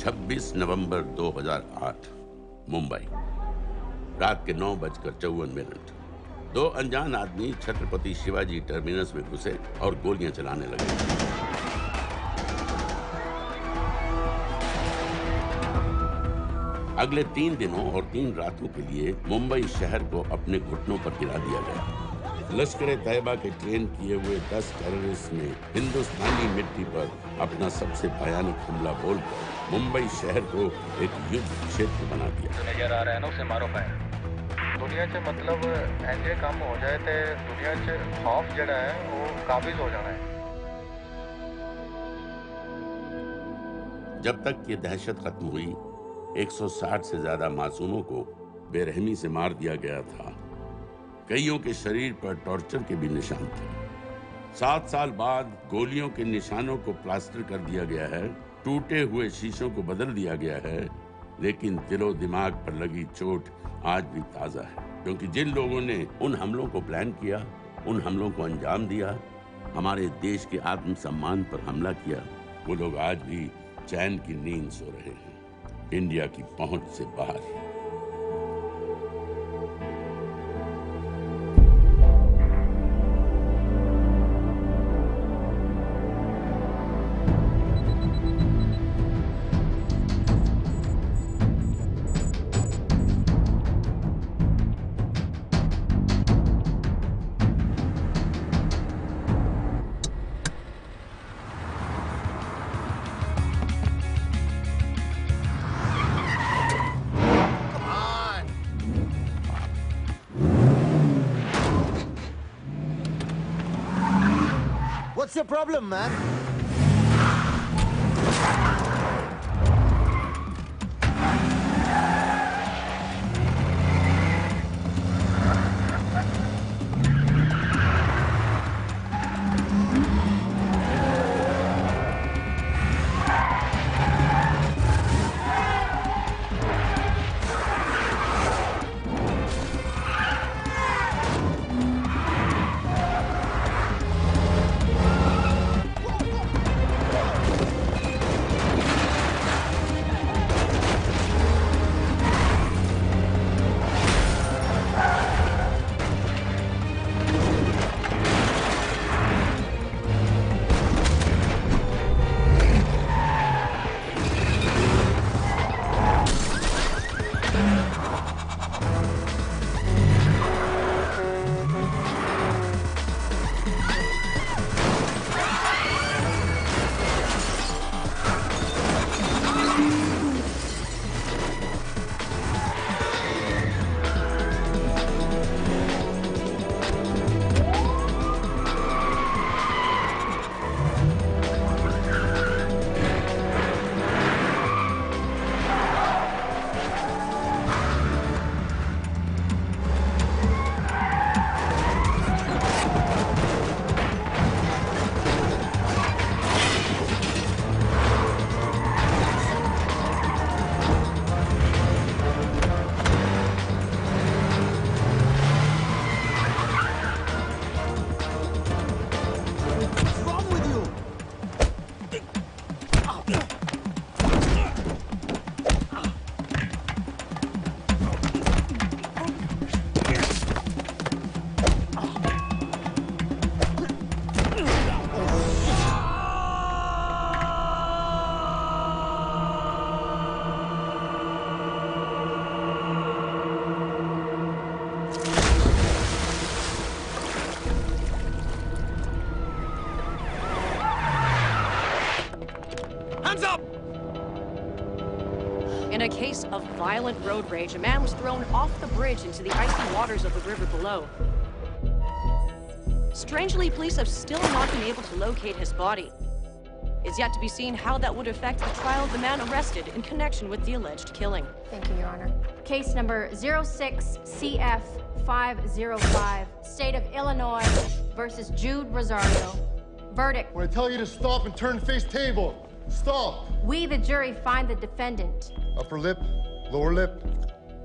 26 नवंबर 2008 मुंबई, रात के 9:54। दो अनजान आदमी छत्रपति शिवाजी टर्मिनस में घुसे और गोलियां चलाने लगे। अगले 3 दिनों और 3 रातों के लिए मुंबई शहर को अपने घुटनों पर गिरा दिया गया। लश्कर-ए-तैयबा के ट्रेन किए हुए 10 टेररिस्ट ने हिंदुस्तानी मिट्टी पर अपना सबसे भयानक हमला बोलकर मुंबई शहर को एक युद्ध क्षेत्र बना दिया। नजर आ रहा है ना, उसे मारो फायर। दुनिया च मतलब ऐसे काम हो जाए तो दुनिया च खौफ जड़ा है वो काबिज हो जाना है। जब तक ये दहशत खत्म हुई, 160 से ज्यादा मासूमों को बेरहमी से मार दिया गया था। कईयों के शरीर पर टॉर्चर के भी निशान थे। 7 साल बाद गोलियों के निशानों को प्लास्टर कर दिया गया है, टूटे हुए शीशों को बदल दिया गया है, लेकिन दिलो दिमाग पर लगी चोट आज भी ताजा है। क्योंकि जिन लोगों ने उन हमलों को प्लान किया, उन हमलों को अंजाम दिया, हमारे देश के आत्मसम्मान पर हमला किया, वो लोग आज भी चैन की नींद सो रहे हैं, इंडिया की पहुंच से बाहर। What's your problem, man? In a case of violent road rage, a man was thrown off the bridge into the icy waters of the river below. Strangely, police have still not been able to locate his body. It's yet to be seen how that would affect the trial of the man arrested in connection with the alleged killing. Thank you, Your Honor. Case number 06CF505, State of Illinois versus Jude Rosario. Verdict. When I tell you to stop and turn face table, stop. We, the jury, find the defendant Upper lip, lower lip,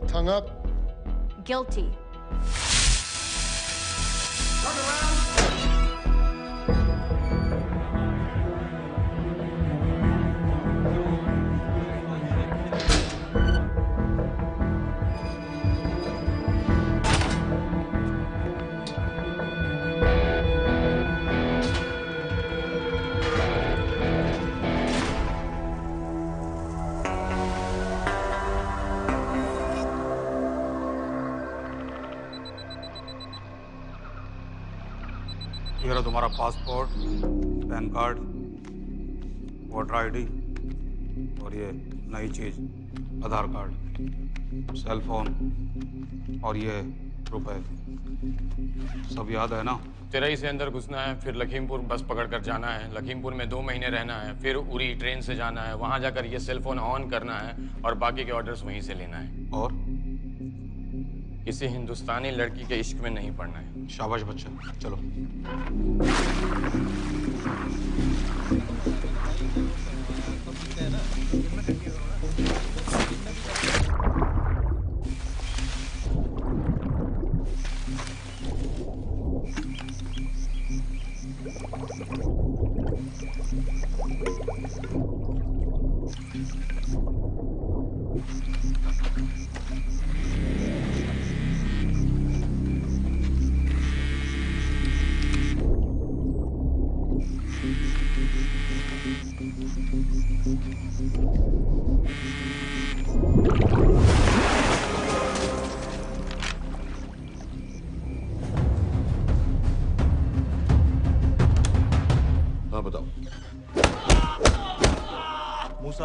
tongue up. guilty. Turn around. ये रहा तुम्हारा passport, pan card, voter ID और ये नई चीज आधार card, cell phone और ये रुपए। सब याद है ना? चिरई से अंदर घुसना है, फिर लखीमपुर बस पकड़ कर जाना है, लखीमपुर में 2 महीने रहना है, फिर उरी ट्रेन से जाना है, वहां जाकर ये सेल फोन ऑन करना है और बाकी के ऑर्डर्स वहीं से लेना है। और किसी हिंदुस्तानी लड़की के इश्क में नहीं पड़ना है। शाबाश बच्चा, चलो।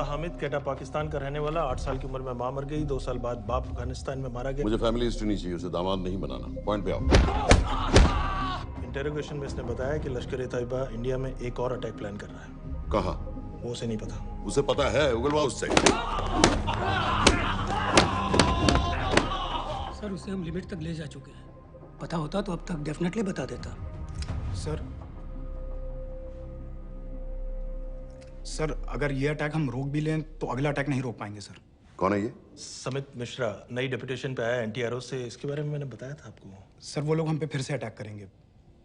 हामिद केटा पाकिस्तान का रहने वाला, 8 साल की उम्र में मां मर गई, 2 साल बाद बाप अफगानिस्तान में मारा गया। मुझे फैमिली हिस्ट्री नहीं चाहिए, उसे दामाद नहीं बनाना। पॉइंट पे आओ। इंटेरोगेशन में इसने बताया कि लश्कर-ए-तैयबा इंडिया में एक और अटैक प्लान कर रहा है। कहाँ? वो उसे नहीं पता। उसे पता है, उगलवा उससे। सर उसे हम लिमिट तक ले जा चुके हैं। पता होता तो अब तक डेफिनेटली बता देता। सर अगर ये अटैक हम रोक भी लें तो अगला अटैक नहीं रोक पाएंगे सर। कौन है ये? समित मिश्रा, नई डेपुटेशन पे आया एंटी-एरो से। इसके बारे में मैंने बताया था आपको। सर वो लोग हम पे फिर से अटैक करेंगे,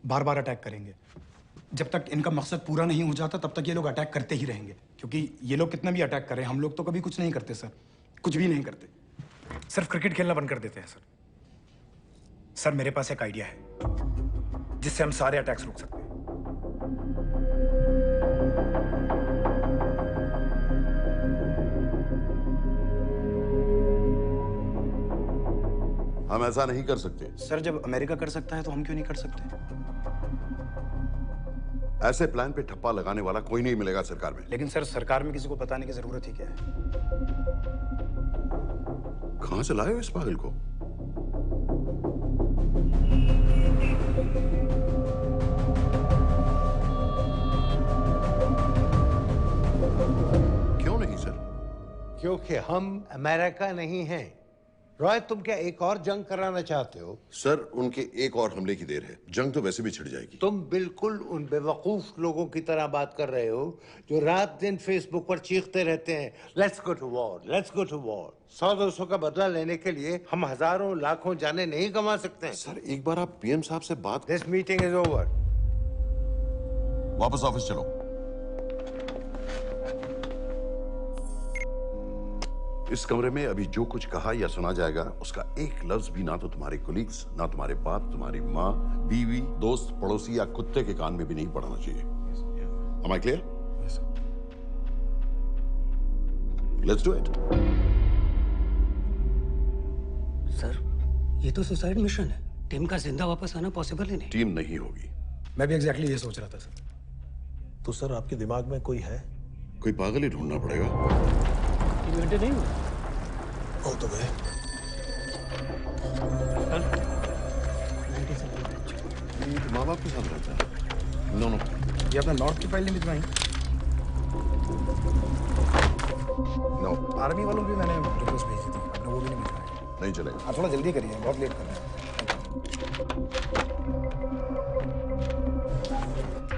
बार बार अटैक करेंगे। जब तक इनका मकसद पूरा नहीं हो जाता तब तक ये लोग अटैक करते ही रहेंगे, क्योंकि ये लोग कितना भी अटैक करें हम लोग तो कभी कुछ नहीं करते सर, कुछ भी नहीं करते। सिर्फ क्रिकेट खेलना बंद कर देते हैं सर। सर मेरे पास एक आइडिया है जिससे हम सारे अटैक्स रोक सकते हैं। हम ऐसा नहीं कर सकते। सर जब अमेरिका कर सकता है तो हम क्यों नहीं कर सकते? ऐसे प्लान पे ठप्पा लगाने वाला कोई नहीं मिलेगा सरकार में। लेकिन सर सरकार में किसी को बताने की जरूरत ही क्या है? कहां से लाए हो इस पागल को? क्यों नहीं सर? क्योंकि हम अमेरिका नहीं हैं। रॉय तुम क्या एक और जंग कराना चाहते हो? सर उनके एक और हमले की देर है, जंग तो वैसे भी छिड़ जाएगी। तुम बिल्कुल उन बेवकूफ लोगों की तरह बात कर रहे हो जो रात दिन फेसबुक पर चीखते रहते हैं let's go to war, let's go to war. 100-200 का बदला लेने के लिए हम हजारों लाखों जाने नहीं कमा सकते हैं। सर एक बार आप पीएम साहब से बात। This meeting is over. वापस ऑफिस चलो। इस कमरे में अभी जो कुछ कहा या सुना जाएगा उसका एक लफ्ज भी ना तो तुम्हारे कोलीग्स, ना तुम्हारे बाप, तुम्हारी माँ, बीवी, दोस्त, पड़ोसी या कुत्ते के कान में भी नहीं पड़ना चाहिए। Am I clear? Yes, sir. Let's do it. Sir ये तो सुसाइड मिशन है। टीम का जिंदा वापस आना पॉसिबल ही नहीं। टीम नहीं होगी। मैं भी एग्जैक्टली ये सोच रहा था सर। तो सर आपके दिमाग में कोई है? कोई पागल ही ढूंढना पड़ेगा। 3 घंटे नहीं हुए। हो तो गए। माँ बाप के साथ रहता है? No no. ये अपना नॉर्थ की फाइल नहीं भिजवाई? नो। आर्मी वालों की मैंने रिक्वेस्ट भेजी थी, आपने वो भी नहीं भिजवाई। नहीं चलेगा। आप थोड़ा जल्दी करिए, बहुत लेट कर रहे हैं।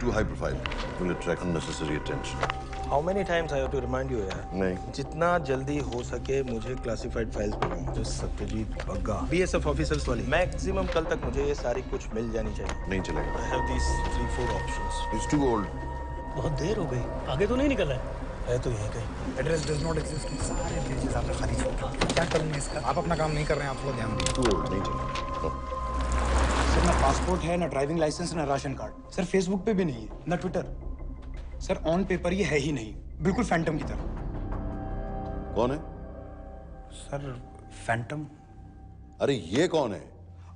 Too high profile. Will attract unnecessary attention. How many times I have to remind you यार? नहीं। जितना जल्दी हो सके मुझे क्लासिफाइड फाइल्स भेजो। जो सत्यजीत बग्गा, BSF ऑफिसर्स वाली। मैक्सिमम कल तक मुझे ये सारी कुछ मिल जानी चाहिए। नहीं चलेगा। I have these 3-4 options. He's too old. बहुत देर हो गई, आगे तो नहीं निकला है तो यहीं कहीं। Address does not exist. सारे पेजेस आपने खाली छोड़ दिए। क्या करूँगा इसका? आप अपना काम नहीं कर रहे हैं, आप थोड़ा ध्यान दीजिए। Too old. नहीं चलेगा। सर ना पासपोर्ट है, ना ड्राइविंग लाइसेंस, ना राशन कार्ड। सर फेसबुक पे भी नहीं है, ना ट्विटर। सर ऑन पेपर ये है ही नहीं, बिल्कुल फैंटम की तरह। कौन है? Sir Phantom. अरे ये कौन है?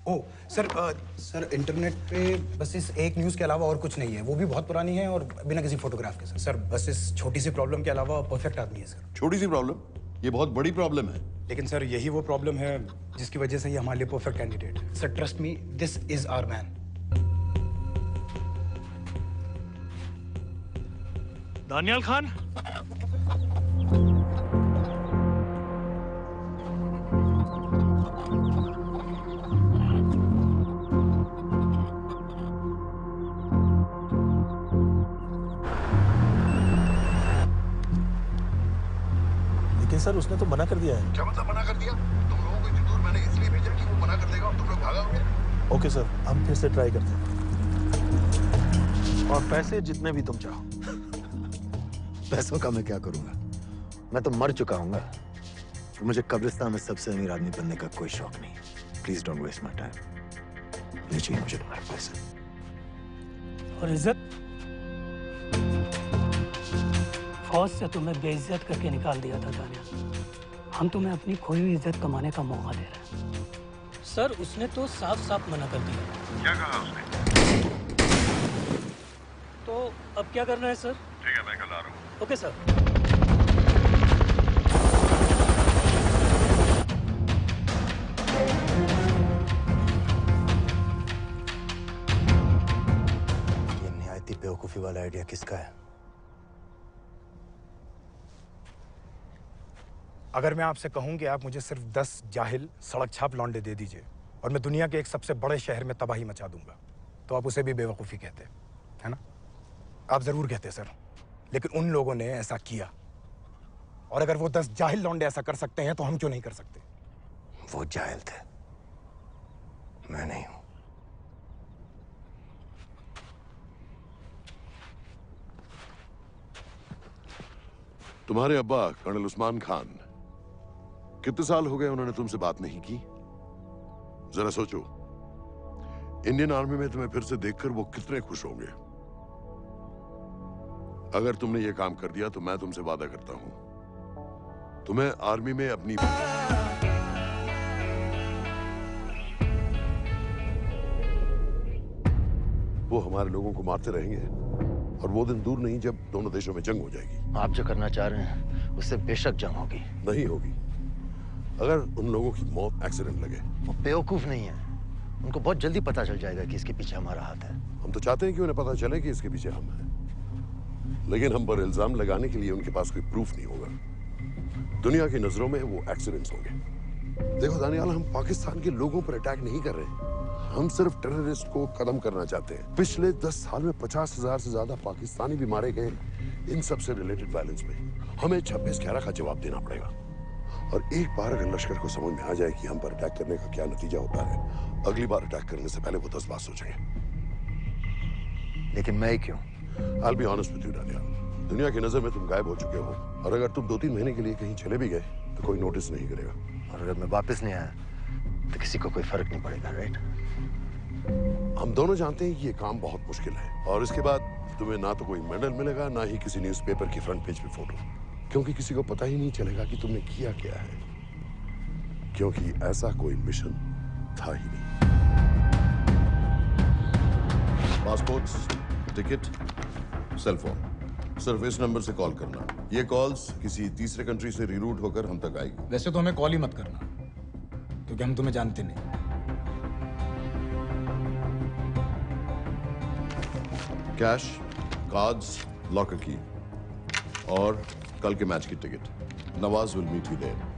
ओह सर इंटरनेट पे बस इस एक न्यूज़ के अलावा और कुछ नहीं है। वो भी बहुत पुरानी है और बिना किसी फोटोग्राफ के। सर बस इस छोटी सी प्रॉब्लम के अलावा परफेक्ट आदमी है सर। छोटी सी प्रॉब्लम? ये बहुत बड़ी प्रॉब्लम है। लेकिन सर यही वो प्रॉब्लम है जिसकी वजह से ये हमारे लिए परफेक्ट कैंडिडेट है। Sir trust me, this is our man. Daniyal Khan, लेकिन सर उसने तो मना कर दिया है। क्या मतलब मना कर दिया? तुम लोगों को इतनी दूर मैंने इसलिए भेजा कि वो मना कर देगा और तुम लोग भागोगे। ओके सर, हम फिर से ट्राई करते हैं। और पैसे जितने भी तुम चाहो। पैसों का मैं क्या करूंगा? मैं तो मर चुका हूँ। तो मुझे कब्रिस्तान में सबसे अमीर आदमी बनने का कोई शौक नहीं। Please don't waste my time. नहीं चाहिए मुझे तुम्हारे पैसे। और इज्जत? फौज से तुम्हें बेइज्जत करके निकाल दिया था दानियाल। हम तुम्हें अपनी खोई हुई इज्जत कमाने का मौका दे रहे हैं। सर उसने तो साफ साफ मना कर दिया। क्या कहा उसने? तो अब क्या करना है सर? ठीक है, मैं कल आ रहा हूँ। Okay sir. ये निहायती बेवकूफी वाला आइडिया किसका है? अगर मैं आपसे कहूं कि आप मुझे सिर्फ 10 जाहिल सड़क छाप लौंडे दे दीजिए और मैं दुनिया के एक सबसे बड़े शहर में तबाही मचा दूंगा, तो आप उसे भी बेवकूफ़ी कहते, है ना? आप जरूर कहते सर, लेकिन उन लोगों ने ऐसा किया। और अगर वो 10 जाहिल लौंडे ऐसा कर सकते हैं तो हम क्यों नहीं कर सकते? वो जाहिल थे, मैं नहीं हूं। तुम्हारे अब्बा कर्नल उस्मान खान, कितने साल हो गए उन्होंने तुमसे बात नहीं की? जरा सोचो, इंडियन आर्मी में तुम्हें फिर से देखकर वो कितने खुश होंगे। अगर तुमने ये काम कर दिया तो मैं तुमसे वादा करता हूं, तुम्हें आर्मी में अपनी वो हमारे लोगों को मारते रहेंगे और वो दिन दूर नहीं जब दोनों देशों में जंग हो जाएगी। आप जो करना चाह रहे हैं उससे बेशक जंग होगी। नहीं होगी। अगर उन लोगों की मौत एक्सीडेंट लगे। वो बेवकूफ नहीं है, उनको बहुत जल्दी पता चल जाएगा कि इसके पीछे हमारा हाथ है। हम तो चाहते हैं कि उन्हें पता चले कि इसके पीछे हम हैं, लेकिन हम पर इल्जाम लगाने के लिए उनके पास कोई प्रूफ नहीं होगा। दुनिया की नजरों में वो एक्सीडेंट्स होंगे। देखो दानियाल, हम पाकिस्तान के लोगों पर अटैक नहीं कर रहे, हम सिर्फ टेररिस्ट को खत्म करना चाहते हैं। पिछले 10 साल में 50,000 से ज्यादा पाकिस्तानी भी मारे गए इन सब से रिलेटेड वायलेंस में। हमें 26/11 का जवाब देना पड़ेगा। और एक बार अगर लश्कर को समझ में आ जाए कि हम पर अटैक करने का क्या नतीजा होता है, अगली बार अटैक करने से पहले वो 10 बार सोचेंगे। लेकिन मैं क्यों? I'll be honest with you, Daniyal, दुनिया की नजर में तुम गायब हो चुके हो, और अगर तुम 2-3 महीने के लिए कहीं चले भी गए तो कोई नोटिस नहीं करेगा। और अगर मैं वापस नहीं आया तो किसी को कोई फर्क नहीं पड़ेगा, राइट? हम दोनों जानते हैं कि ये काम बहुत मुश्किल है, और इसके बाद तुम्हें ना तो कोई मेडल मिलेगा, ना ही किसी न्यूज़पेपर की फ्रंट पेज पे फोटो, क्योंकि किसी को पता ही नहीं चलेगा कि तुमने किया क्या है, क्योंकि ऐसा कोई मिशन था ही नहीं। पासपोर्ट्स, टिकट, सेल फोन, सिर्फ इस नंबर से कॉल करना। ये कॉल्स किसी तीसरे कंट्री से रीरूट होकर हम तक आएगी। वैसे तो हमें कॉल ही मत करना, क्योंकि हम तुम्हें जानते नहीं। कैश, कार्ड्स, लॉकर की और कल के मैच की ticket. Nawaz will meet you there.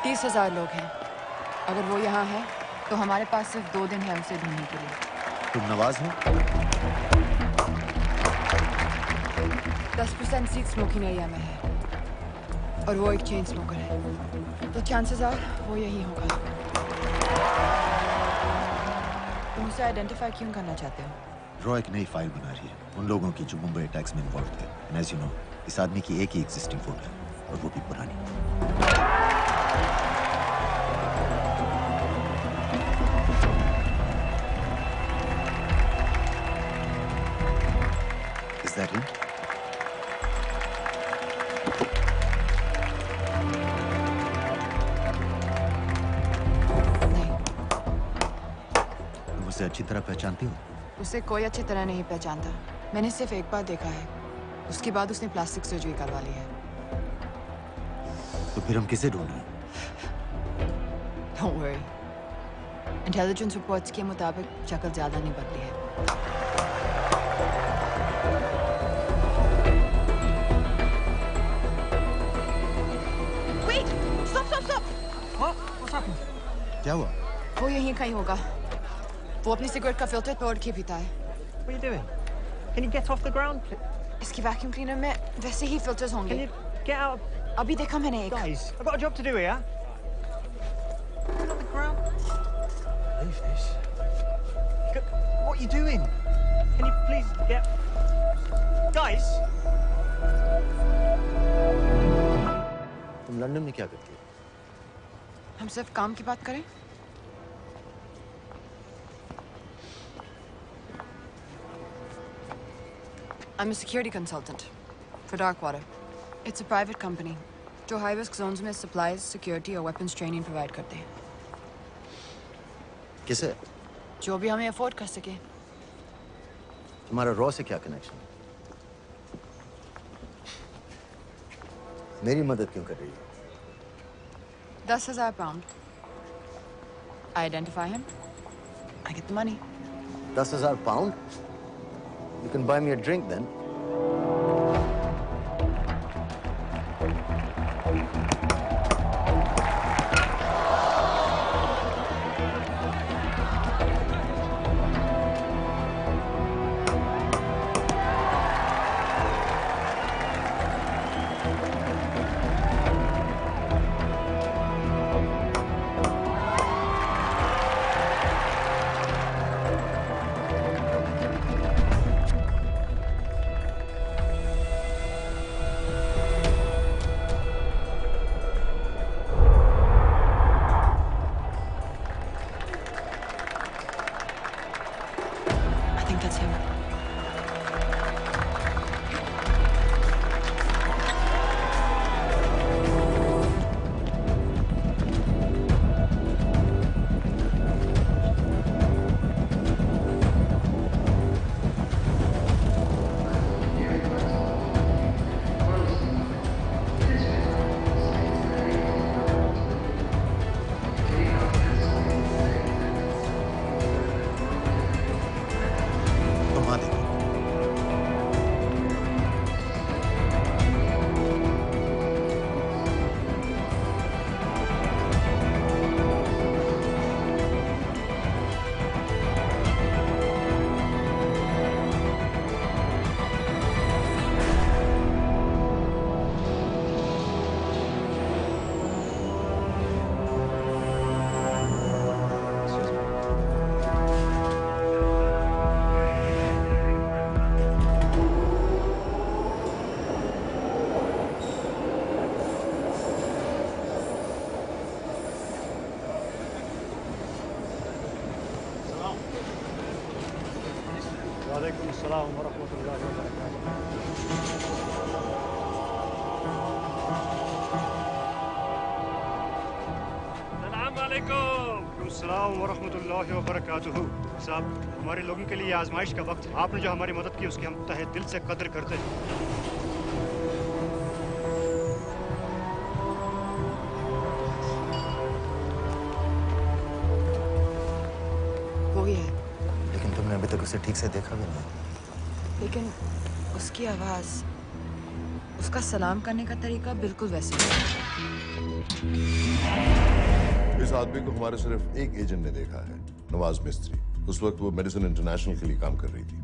$30,000 लोग हैं। अगर वो यहाँ है तो हमारे पास सिर्फ 2 दिन है उसे ढूंढने के लिए। तुम नवाज हो? 10% सीट स्मोकिंग एरिया में है और वो एक चेन स्मोकर है, तो चांसेस आर वो यही होगा। तुम उसे आइडेंटिफाई क्यों करना चाहते हो? रॉ एक नई फाइल बना रही है उन लोगों की जो मुंबई अटैक्स में इन्वॉल्व थे। एंड एज यू नो, इस आदमी की एक ही एग्जिस्टिंग फोन है और वो भी पुरानी। Is that him? तुम उसे अच्छी तरह पहचानती हो? उसे कोई अच्छी तरह नहीं पहचानता। मैंने सिर्फ एक बार देखा है, उसके बाद उसने प्लास्टिक सर्जरी करवा ली है। तो फिर हम किसे ढूंढ रहे हैं? Don't worry. इंटेलिजेंस रिपोर्ट्स के मुताबिक शक्ल ज्यादा नहीं बदली है। Wait! Stop! Stop! Stop! What's happened? क्या हुआ? वो यहीं कहीं होगा। वो अपनी सिगरेट का फिल्टर तोड़ के पीता है। What are you doing? Can you get off the ground? इसकी वैक्यूम क्लीनर में वैसे ही फिल्टर्स होंगे। Can you get out? अभी देखा मैंने एक। Guys, I've got a job to do here. Get off the ground. Leave this. What are you doing? Can you please get... Guys! तुम London में क्या करती हो? हम सिर्फ काम की बात करें? I'm a security consultant for Darkwater. It's a private company जो high risk zones में supplies, security और weapons training provide करते हैं। किसे? जो भी हमें afford कर सके। तुम्हारा रॉ से क्या कनेक्शन? मेरी मदद क्यों कर रही हो? 10,000 pound. I identify him. I get the money. 10,000 pound? You can buy me a drink then. वालेकुम अस्सलाम वरहमतुल्लाहि वबरकातुहू। साहब, हमारे लोगों के लिए आजमाइश का वक्त है। आपने जो हमारी मदद की उसकी हम तहे दिल से कदर करते हैं। वो ही है, लेकिन तुमने अभी तक उसे ठीक से देखा भी नहीं। लेकिन उसकी आवाज, उसका सलाम करने का तरीका बिल्कुल वैसे ही है। इस आदमी को हमारे सिर्फ एक एजेंट ने देखा है, नवाज मिस्त्री। उस वक्त वो मेडिसिन इंटरनेशनल के लिए काम कर रही थी।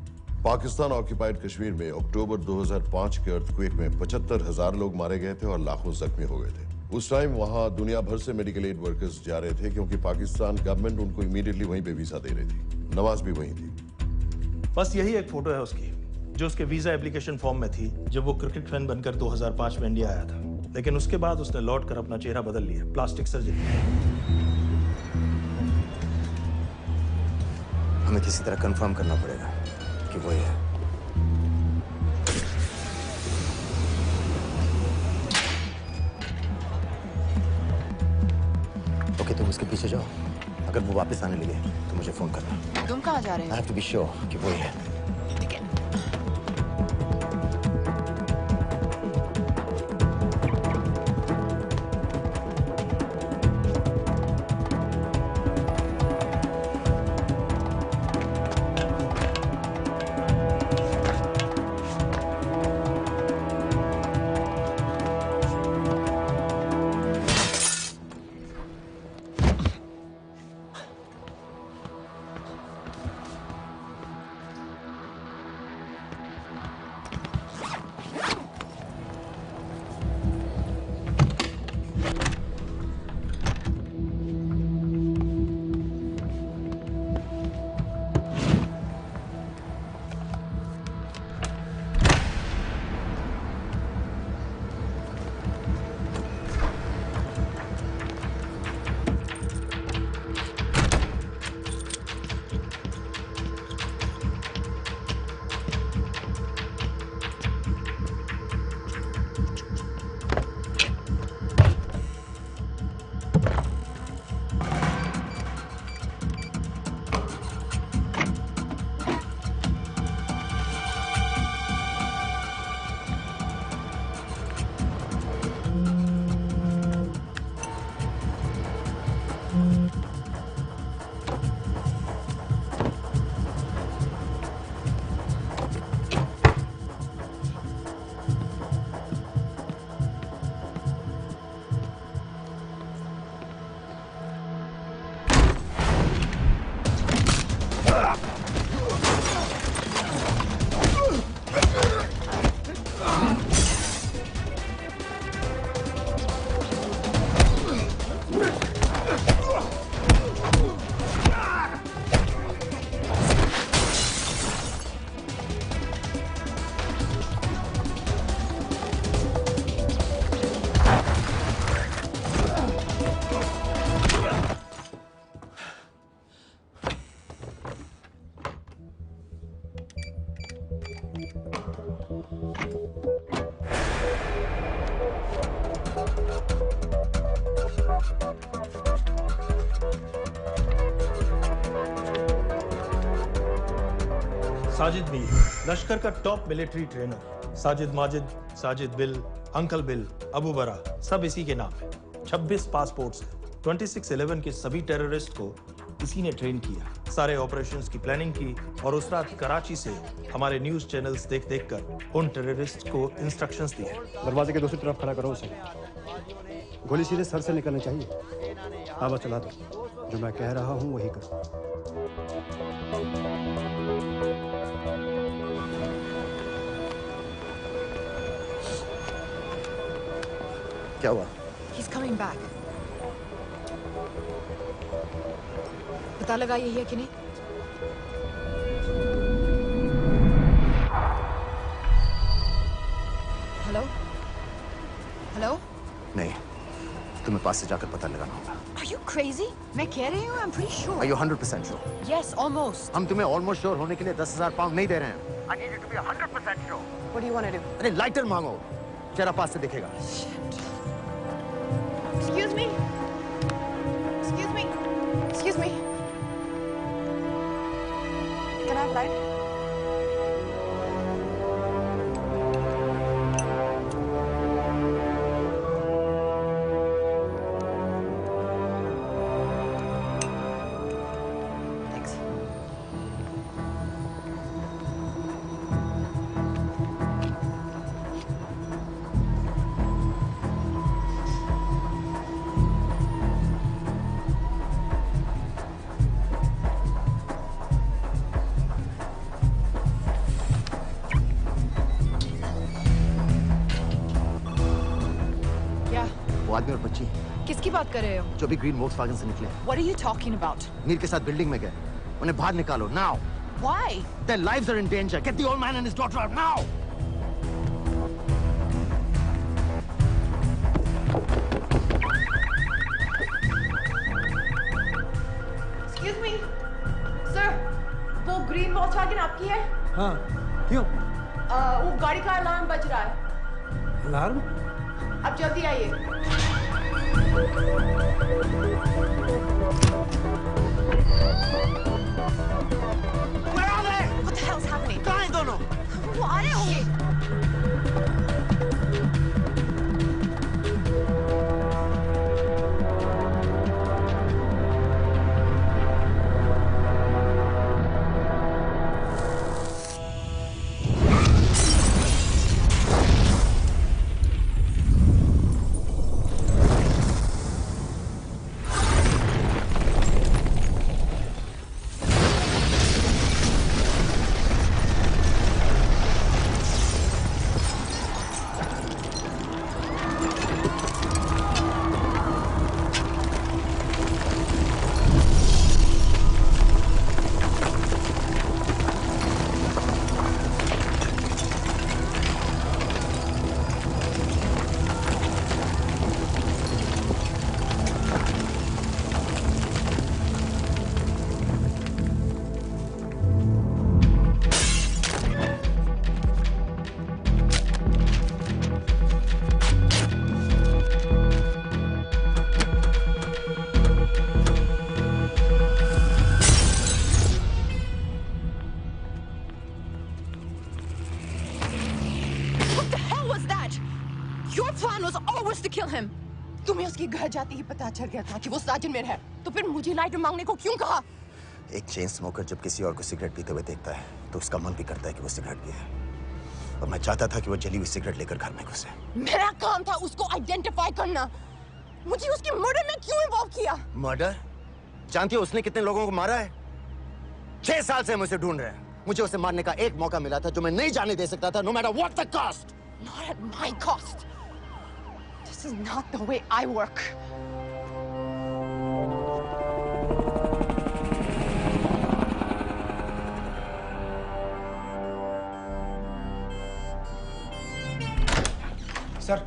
पाकिस्तान ऑक्यूपाइड कश्मीर में अक्टूबर 2005 के अर्थक्वेक में 75,000 लोग मारे गए थे और लाखों जख्मी हो गए थे। उस टाइम वहां दुनिया भर से मेडिकल एड वर्कर्स जा रहे थे क्योंकि पाकिस्तान गवर्नमेंट उनको इमीडिएटली वहीं पे वीजा दे रही थी। नवाज भी वहीं थी। बस यही एक फोटो है उसकी, जो उसके वीजा एप्लीकेशन फॉर्म में थी जब वो क्रिकेट फैन बनकर 2005 में इंडिया आया था। लेकिन उसके बाद उसने लौट कर अपना चेहरा बदल लिया, प्लास्टिक सर्जरी। हमें किसी तरह कंफर्म करना पड़ेगा कि वो ही है। ओके, तुम उसके पीछे जाओ। अगर वो वापस आने लगे तो मुझे फोन करना। तुम कहाँ जा रहे हो? I have to be sure कि वो ही है। साजिद मीर, लश्कर का top military trainer. Sajid Majid, Sajid bill, uncle bill, Abu बरा, सब इसी के नाम है। 26 पासपोर्ट्स हैं। 26/11 के सभी टेररिस्ट को इसी ने ट्रेन किया, सारे ऑपरेशंस की प्लानिंग की और उस रात कराची से हमारे न्यूज चैनल्स देख कर उन टेररिस्ट को इंस्ट्रक्शंस दिए। दरवाजे के दूसरी तरफ खड़ा करो उसे। गोली सीधे सर से निकलनी चाहिए। आवाज चला दो, जो मैं कह रहा हूँ वही करो। क्या हुआ? He's coming back. पता लगा यही है कि नहीं? हेलो? हेलो? नहीं, तुम्हें पास से जाकर पता लगाना होगा। Are you crazy? मैं कह रही हूँ, I'm pretty sure. Are you 100% sure? Yes, almost. हम तुम्हें almost sure होने के लिए 10,000 पाउंड नहीं दे रहे हैं। I need you to be 100% sure. What do you want to do? अरे लाइटर मांगो, चेहरा पास से दिखेगा। Excuse me. Excuse me. Excuse me. Can I have light? Thanks. आदमी और बच्ची। किसकी बात कर रहे हो? जो भी ग्रीन वोक्सवैगन से निकले। What are you talking about? Mir के साथ बिल्डिंग में गए। उन्हें बाहर निकालो, now. Why? Their lives are in danger. Get the old man and his daughter out now! Excuse me, sir. वो ग्रीन वॉल्क्सवैगन आपकी है? हाँ, क्यों? वो गाड़ी का अलार्म बज रहा है। अलार्म? अब जल्दी आइए। Where are they? What the hell's happening? कहाँ हैं दोनों? वो आ रहे होंगे। तुम्हें उसके घर जाते ही पता चल गया था कि वो साजिद में है, तो फिर मुझे लाइटर मांगने को क्यों कहा? एक चेन स्मोकर जब किसी और को सिगरेट पीते हुए देखता है तो उसका मन भी करता है कि वो सिगरेट पिए। और मैं चाहता था कि वो जली हुई सिगरेट लेकर घर में घुसे। मेरा काम था उसको आइडेंटिफाई करना। मुझे उसके मर्डर में क्यों इन्वॉल्व किया? मर्डर? जानती हो उसने कितने लोगों को मारा है? 6 साल से हम उसे ढूंढ रहे हैं। मुझे उसे मारने का एक मौका मिला था जो मैं नहीं जाने दे सकता था, no matter what the cost. Not at my cost. This is not the way I work. Sir.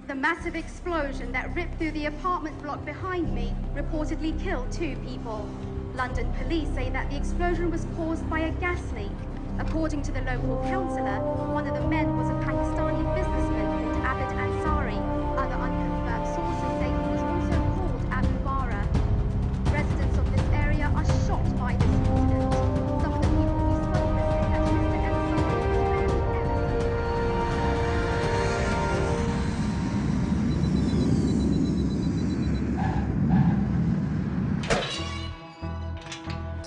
The massive explosion that ripped through the apartment block behind me reportedly killed 2 people. London police say that the explosion was caused by a gas leak. According to the local councillor, one of the men was a Pakistani businessman called Abid Ansari. Other unconfirmed sources say he was also called Abu Bara. Residents of this area are shocked by this incident. Some of the people we spoke with say that Mr. Ansari was rarely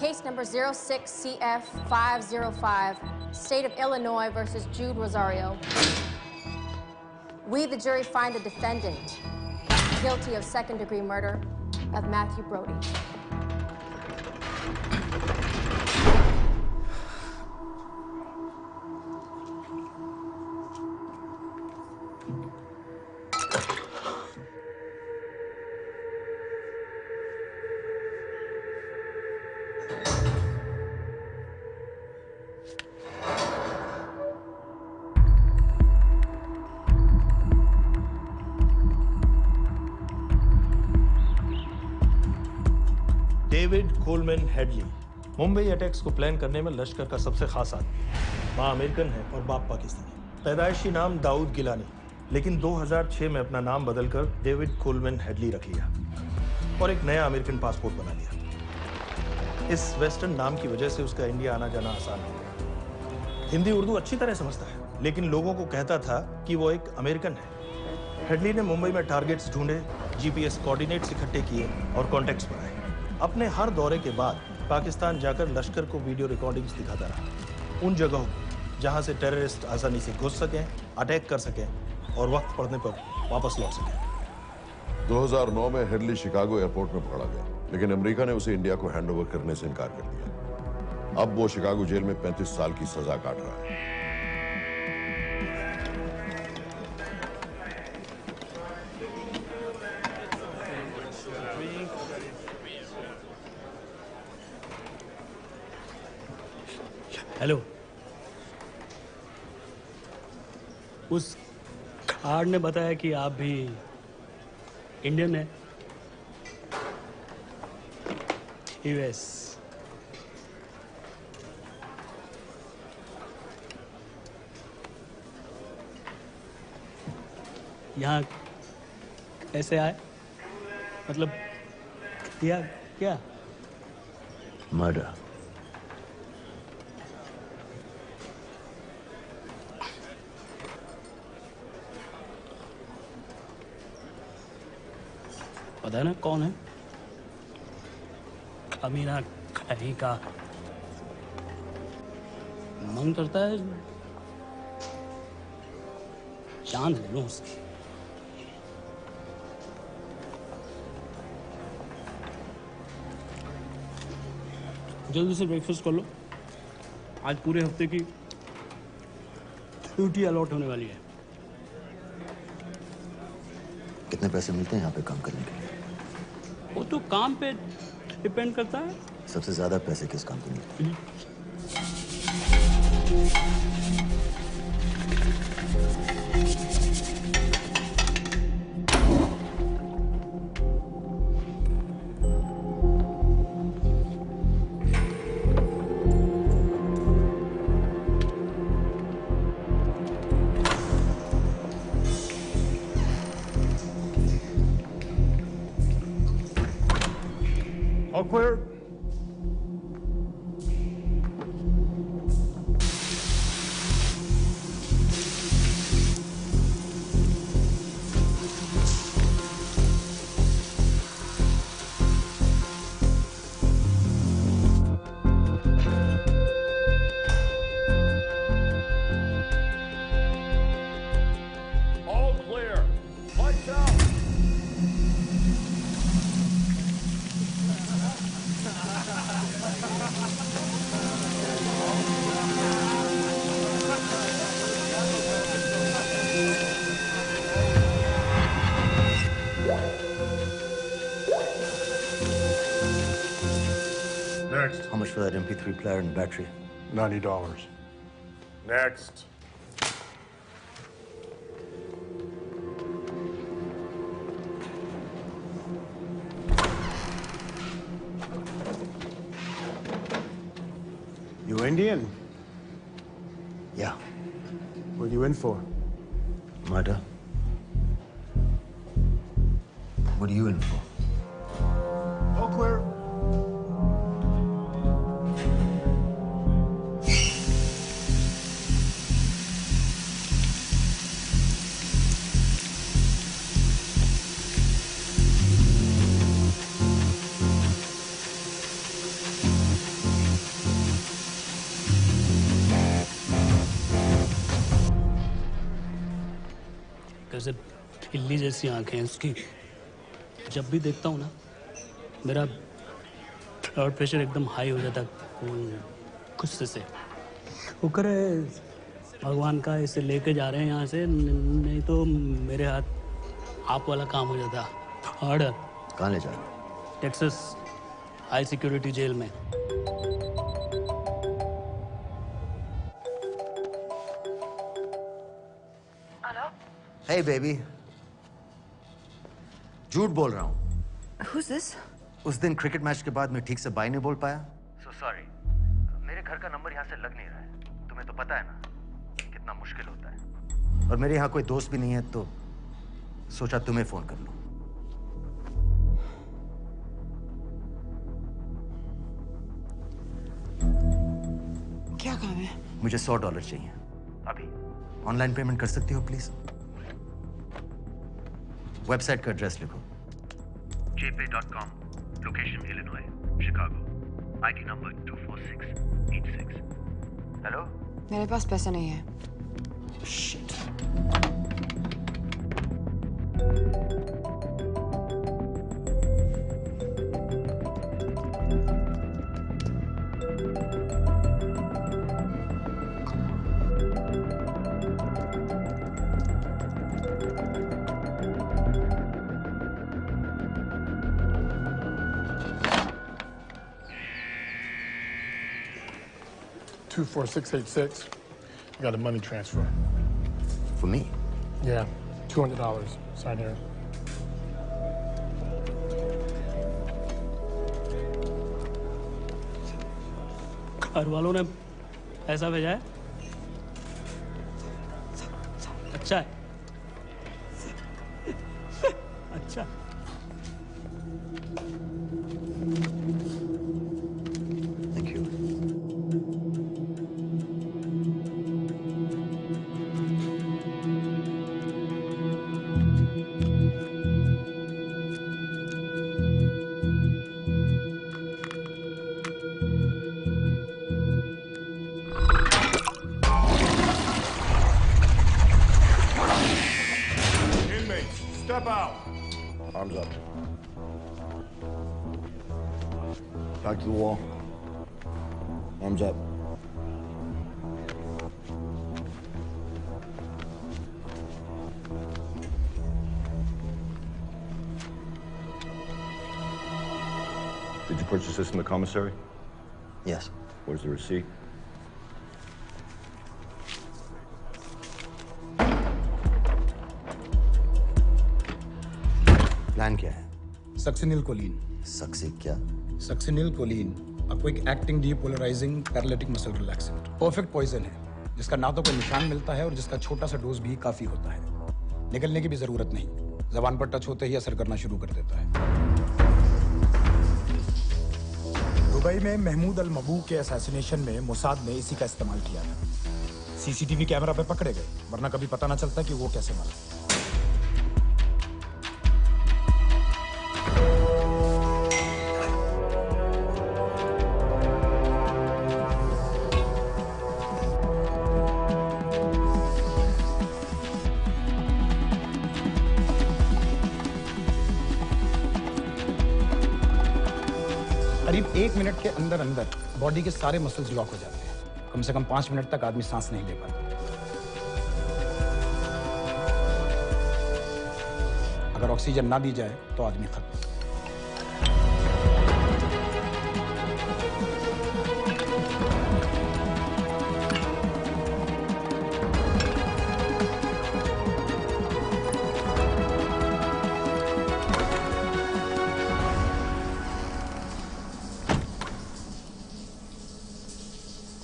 Case number 06CF505, State of Illinois versus Jude Rosario. We, the jury, find the defendant guilty of second-degree murder of Matthew Brody. David Coleman Headley Mumbai attacks को plan करने में लश्कर का सबसे खास आदमी। माँ American है और बाप पाकिस्तानी। पैदाइशी नाम दाऊद गिलानी, लेकिन 2006 में अपना नाम बदलकर डेविड कोलमैन हेडली रख लिया और एक नया अमेरिकन पासपोर्ट बना लिया। इस वेस्टर्न नाम की वजह से उसका इंडिया आना जाना आसान हो गया। हिंदी उर्दू अच्छी तरह समझता है, लेकिन लोगों को कहता था कि वो एक अमेरिकन है। हेडली ने मुंबई में टारगेट्स ढूंढे, जीपीएस कोऑर्डिनेट्स इकट्ठे किए और कॉन्टैक्ट्स बनाए। अपने हर दौरे के बाद पाकिस्तान जाकर लश्कर को वीडियो रिकॉर्डिंग्स दिखाता रहा, उन जगहों को जहां से टेररिस्ट आसानी से घुस सकें, अटैक कर सकें और वक्त पड़ने पर वापस लौट सकें। 2009 में हेडली शिकागो एयरपोर्ट में पकड़ा गया, लेकिन अमेरिका ने उसे इंडिया को हैंडओवर करने से इनकार कर दिया। अब वो शिकागो जेल में 35 साल की सजा काट रहा है। हेलो। उस कार्ड ने बताया कि आप भी इंडियन है। यूएस। यहाँ कैसे आए? मतलब किया क्या? मर्डर। पता है ना कौन है? अमीना कहीं का। मन करता है चांद ले लूं उसकी। जल्दी से ब्रेकफास्ट कर लो। आज पूरे हफ्ते की ड्यूटी अलॉट होने वाली है। कितने पैसे मिलते हैं यहाँ पे काम करने के लिए? वो तो काम पे डिपेंड करता है। सबसे ज्यादा पैसे किस काम पे मिलते हैं? All clear. All clear. Lights out. Next. How much for that MP3 player and battery? $90. Next. You Indian? Yeah. What are you in for? Murder. What are you in for? All clear. कैसे बिल्ली जैसी आंखें हैं उसकी। जब भी देखता हूँ ना मेरा ब्लड प्रेशर एकदम हाई हो जाता है गुस्से से। शुक्र है भगवान का इसे लेके जा रहे हैं यहाँ से, नहीं तो मेरे हाथ आप वाला काम हो जाता। ऑर्डर। कहाँ ले जा रहे हो? टेक्सास हाई सिक्योरिटी जेल में। Hey baby. झूठ बोल रहा हूँ। Who's this? उस दिन क्रिकेट मैच के बाद मैं ठीक से बाय नहीं बोल पाया। So sorry. मेरे घर का नंबर यहाँ से लग नहीं रहा है। तुम्हें तो पता है ना कितना मुश्किल होता है। और मेरे यहाँ कोई दोस्त भी नहीं है तो सोचा तुम्हें फोन कर लूं। क्या काम है? मुझे $100 चाहिए। अभी? ऑनलाइन पेमेंट कर सकती हो प्लीज? वेबसाइट का एड्रेस लिखो। jpay.com, location Illinois, Chicago, ID number 24686. Hello? मेरे पास पैसा नहीं है। Shit. 24686. I got a money transfer. For me? Yeah, $200. Sign here. घर वालों ने पैसा भेजा है? अच्छा है। अच्छा। Thank you. Inmates, step out. Arms up. Back to the wall. Arms up. Did you purchase this in the commissary? Yes. Where's the receipt? Plan क्या है? Succinyl choline. सक्सी क्या? Succinyl choline a quick acting depolarizing paralytic muscle relaxant। Perfect poison है जिसका ना तो कोई निशान मिलता है और जिसका छोटा सा डोज भी काफी होता है। निकलने की भी जरूरत नहीं, जबान पर टच होते ही असर करना शुरू कर देता है। दुबई में महमूद अल मबू के असैसिनेशन में मोसाद ने इसी का इस्तेमाल किया था। सीसीटीवी कैमरा पे पकड़े गए, वरना कभी पता ना चलता कि वो कैसे मरा। करीब 1 मिनट के अंदर अंदर बॉडी के सारे मसल्स लॉक हो जाते हैं। कम से कम 5 मिनट तक आदमी सांस नहीं ले पाता। अगर ऑक्सीजन ना दी जाए तो आदमी खत्म।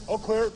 All clear.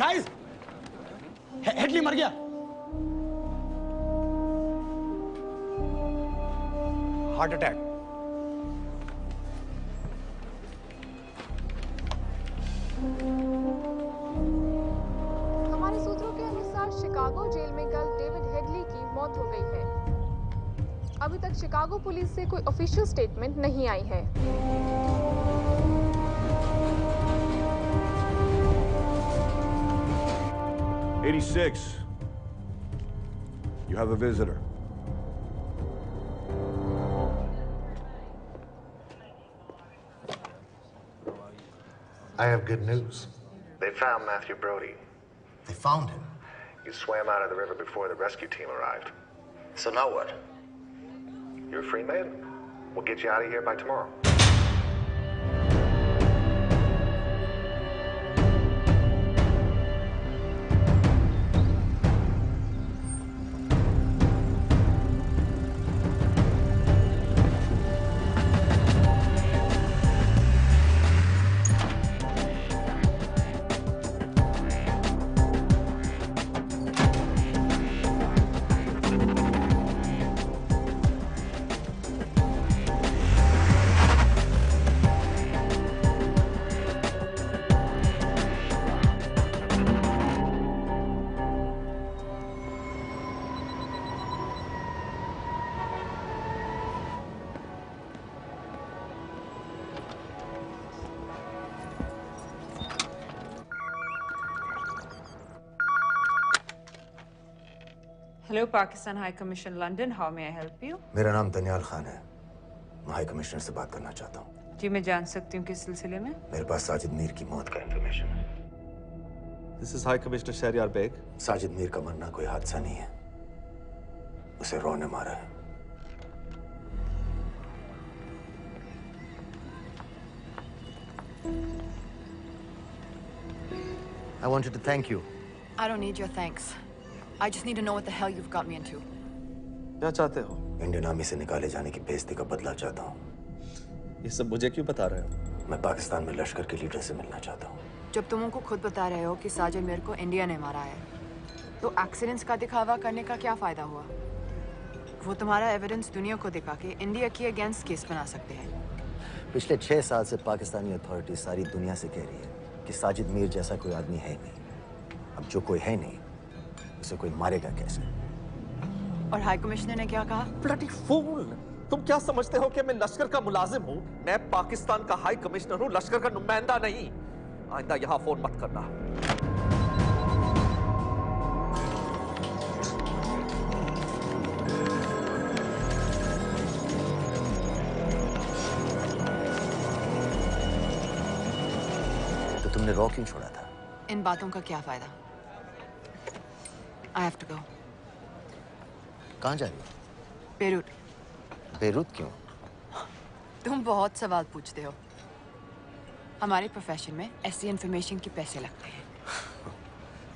गाइस, हेडली मर गया। Heart attack. हमारे सूत्रों के अनुसार शिकागो जेल में कल डेविड हेडली की मौत हो गई है। अभी तक शिकागो पुलिस से कोई ऑफिशियल स्टेटमेंट नहीं आई है। 86. You have a visitor. I have good news. They found Matthew Brody. They found him? He swam out of the river before the rescue team arrived. So now what? You're a free man. We'll get you out of here by tomorrow. Hello, Pakistan High Commission, London. How may I help you? मेरा नाम दनियाल खान है। मैं high commissioner से बात करना चाहता हूँ। जी, मैं जान सकती हूँ किस सिलसिले में? मेरे पास साजिद मीर की मौत का इंफॉर्मेशन है। This is High Commissioner Shahryar Beg. Sajid Mir का मरना कोई हादसा नहीं है। उसे रॉ ने मारा है। I wanted to thank you. I don't need your thanks. I just need to know what the hell you've got me into. क्या चाहते हो? इंडियन आर्मी से निकाले जाने की बेइज्जती का बदला चाहता हूँ। ये सब मुझे क्यों बता रहे हो? मैं पाकिस्तान में लश्कर के लीडर से मिलना चाहता हूँ। जब तुम उनको खुद बता रहे हो कि साजिद मीर को इंडिया ने मारा है, तो एक्सीडेंट्स का दिखावा करने का क्या फायदा हुआ? वो तुम्हारा एविडेंस दुनिया को दिखा के इंडिया की अगेंस्ट केस बना सकते हैं। पिछले 6 साल से पाकिस्तानी अथॉरिटी सारी दुनिया से कह रही है कि साजिद मीर जैसा कोई आदमी है नहीं। अब जो कोई है नहीं, उसे कोई मारेगा कैसे? और हाई कमिश्नर ने क्या कहा? Bloody fool! तुम क्या समझते हो कि मैं लश्कर का मुलाजिम हूँ? मैं पाकिस्तान का हाई कमिश्नर हूँ, लश्कर का नुमाइंदा नहीं। आइंदा यहाँ फोन मत करना। तो तुमने रॉ क्यों छोड़ा था? इन बातों का क्या फायदा? I have to go. कहाँ जा रही हो? बेरूट। बेरूत क्यों? तुम बहुत सवाल पूछते हो। हमारे प्रोफेशन में ऐसी इंफॉर्मेशन के पैसे लगते हैं।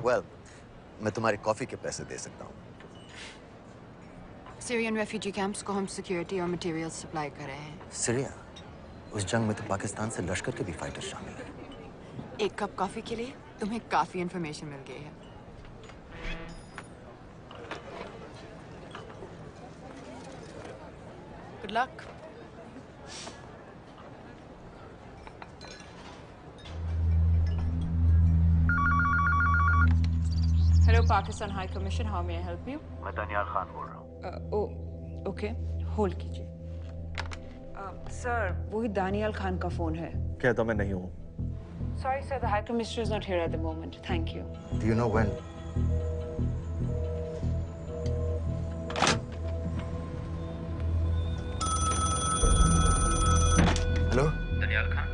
Well, मैं तुम्हारी कॉफी के पैसे दे सकता हूँ। सीरियन रेफ्यूजी कैंप्स को हम सिक्योरिटी और मटेरियल्स सप्लाई कर रहे हैं। सीरिया? उस जंग में तो पाकिस्तान से लश्कर के भी फाइटर शामिल हैं। एक कप कॉफी के लिए तुम्हें काफी इंफॉर्मेशन मिल गई है। Good luck. Hello, Pakistan High Commission. How may I help you? मैं दनियाल खान बोल रहा हूँ। ओके, होल्ड कीजिए। सर, वही दानियाल खान का फोन है। कहता मैं नहीं हूँ। Sorry, sir. The High Commissioner is not here at the moment. Thank you. Do you know when? Hello? Daniyal Khan?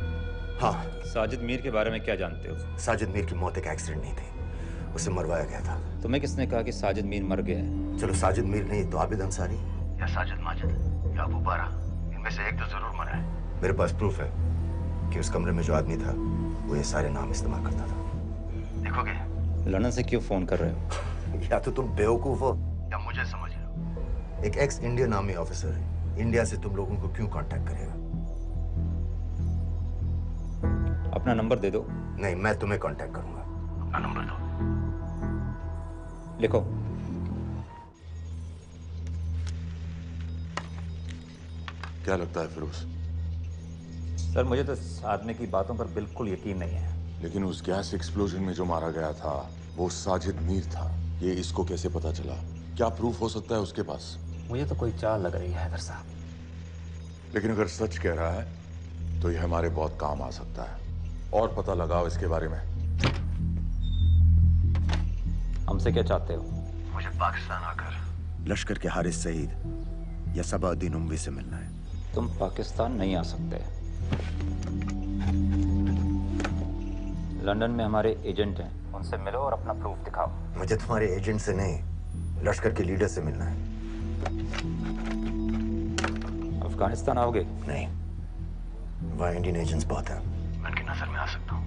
हाँ। साजिद मीर के बारे में क्या जानते हो? साजिद मीर की मौत एक एक्सीडेंट नहीं थी। उसे मरवाया गया था। तुम्हें किसने कहा कि साजिद मीर मर गया है? चलो साजिद मीर नहीं तो आबिद अंसारी या साजिद माजिद या अबू बारा, इनमें से एक तो जरूर मरा है। मेरे पास प्रूफ है कि उस कमरे में जो आदमी था वो ये सारे नाम इस्तेमाल करता था। देखोगे? लंदन से क्यों फोन कर रहे हो? या तो तुम बेवकूफ हो या मुझे समझ रहे हो। एक x Indian army officer India से तुम लोगों को क्यों कांटेक्ट करेगा? अपना नंबर दे दो। नहीं, मैं तुम्हें कांटेक्ट करूंगा। अपना नंबर दो। लिखो। क्या लगता है फिरोज? सर, मुझे तो इस आदमी की बातों पर बिल्कुल यकीन नहीं है। लेकिन उस गैस एक्सप्लोजन में जो मारा गया था वो साजिद मीर था। ये इसको कैसे पता चला? क्या प्रूफ हो सकता है उसके पास? मुझे तो कोई चाल लग रही है हैदर साहब। लेकिन अगर सच कह रहा है तो ये हमारे बहुत काम आ सकता है। और पता लगाओ इसके बारे में। हमसे क्या चाहते हो? मुझे पाकिस्तान आकर लश्कर के हारिस सईद या सबाउद्दीन उमवी से मिलना है। तुम पाकिस्तान नहीं आ सकते। लंदन में हमारे एजेंट हैं, उनसे मिलो और अपना प्रूफ दिखाओ। मुझे तुम्हारे एजेंट से नहीं, लश्कर के लीडर से मिलना है। अफगानिस्तान आओगे? नहीं, वहाँ इंडियन एजेंट्स बहुत हैं। मैं उनकी नजर में आ सकता हूँ।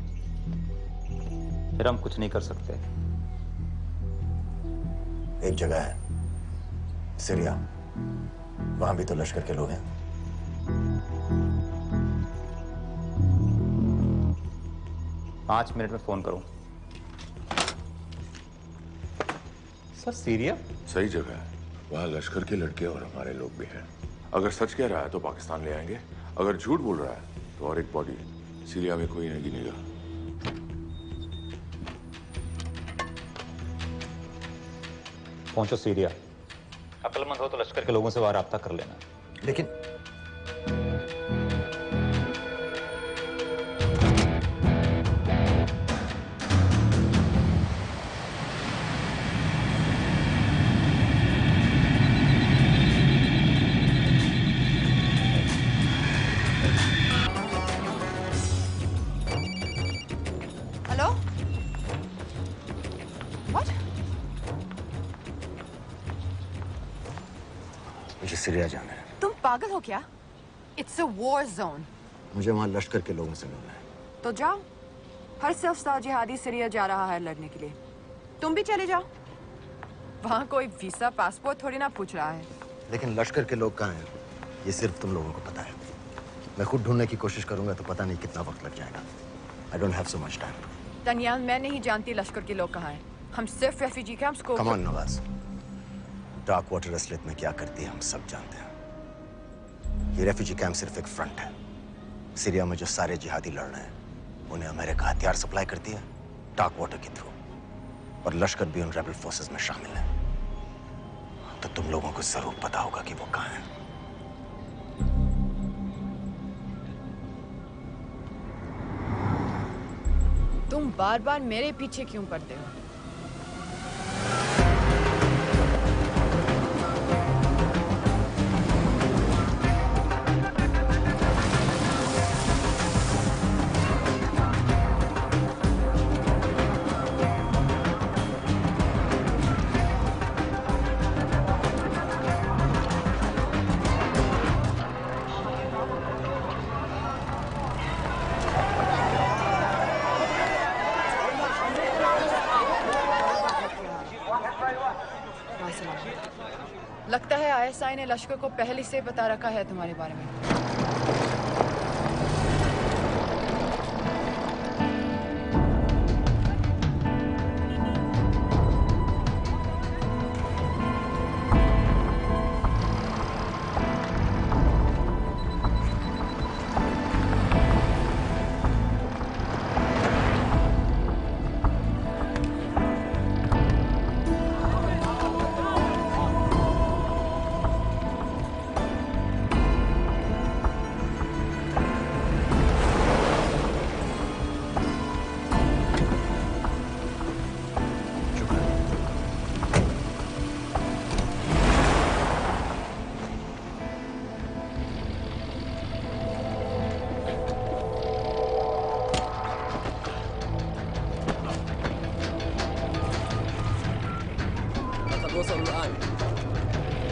फिर हम कुछ नहीं कर सकते। एक जगह है, सीरिया। वहां भी तो लश्कर के लोग हैं। पाँच मिनट में फोन करूं। सर, सीरिया सही जगह है। वहाँ लश्कर के लड़के और हमारे लोग भी हैं। अगर सच कह रहा है तो पाकिस्तान ले आएंगे। अगर झूठ बोल रहा है तो और एक बॉडी सीरिया में कोई नहीं गिनेगा। पहुंचो सीरिया। अक्लमंद हो तो लश्कर के लोगों से वहां राब्ता कर लेना। लेकिन सीरिया जाना है। तुम पागल हो क्या? It's a war zone. मुझे वहां लश्कर के लोगों से मिलना है। तो जाओ। हर सफ़ जिहादी सीरिया जा रहा है लड़ने के लिए। तुम भी चले जाओ। वहां कोई वीसा पासपोर्ट थोड़ी ना पूछ रहा है। लेकिन लश्कर के लोग कहाँ हैं? ये सिर्फ तुम लोगों को पता है। मैं खुद ढूंढने की कोशिश करूंगा तो पता नहीं कितना वक्त लग जाएगा। I don't have so much time. Daniyal, मैं नहीं जानती लश्कर के लोग कहाँ हैं। हम सिर्फ रेफ्यूजी कैंप्स को। Come on, Nawaz. Dark water असलियत में क्या करती है हम सब जानते हैं। ये रेफ्यूजी कैंप सिर्फ एक फ्रंट है। सीरिया में जो सारे जिहादी लड़ रहे हैं उन्हें अमेरिका हथियार सप्लाई करती है डार्क वाटर के थ्रू, और लश्कर भी उन रेबल फोर्सेस में शामिल है। तो तुम लोगों को जरूर पता होगा कि वो कहाँ है। तुम बार बार मेरे पीछे क्यों पड़ते हो? लगता है आईएसआई ने लश्कर को पहले से बता रखा है तुम्हारे बारे में।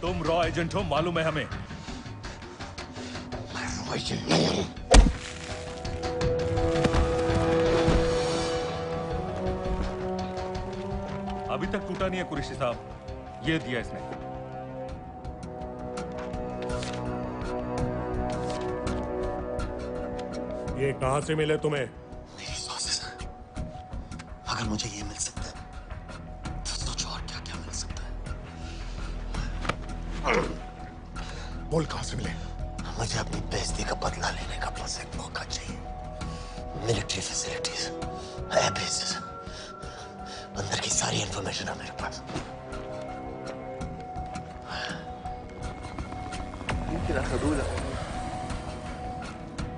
तुम रॉ एजेंट हो, मालूम है हमें। मैं रॉ एजेंट नहीं हूं। अभी तक टूटा नहीं है कुरैशी साहब। ये दिया इसने। ये कहां से मिले तुम्हें? मेरी सॉसेस। अगर मुझे ये मिल सकता है तो सोचो और क्या क्या मिल सकता है। बोल कहां से मिले? मुझे अपनी बेइज्जती का बदला लेने का बस एक मौका चाहिए। मिलिट्री फैसिलिटीज, एयर बेसेस, अंदर की सारी इंफॉर्मेशन है मेरे पास।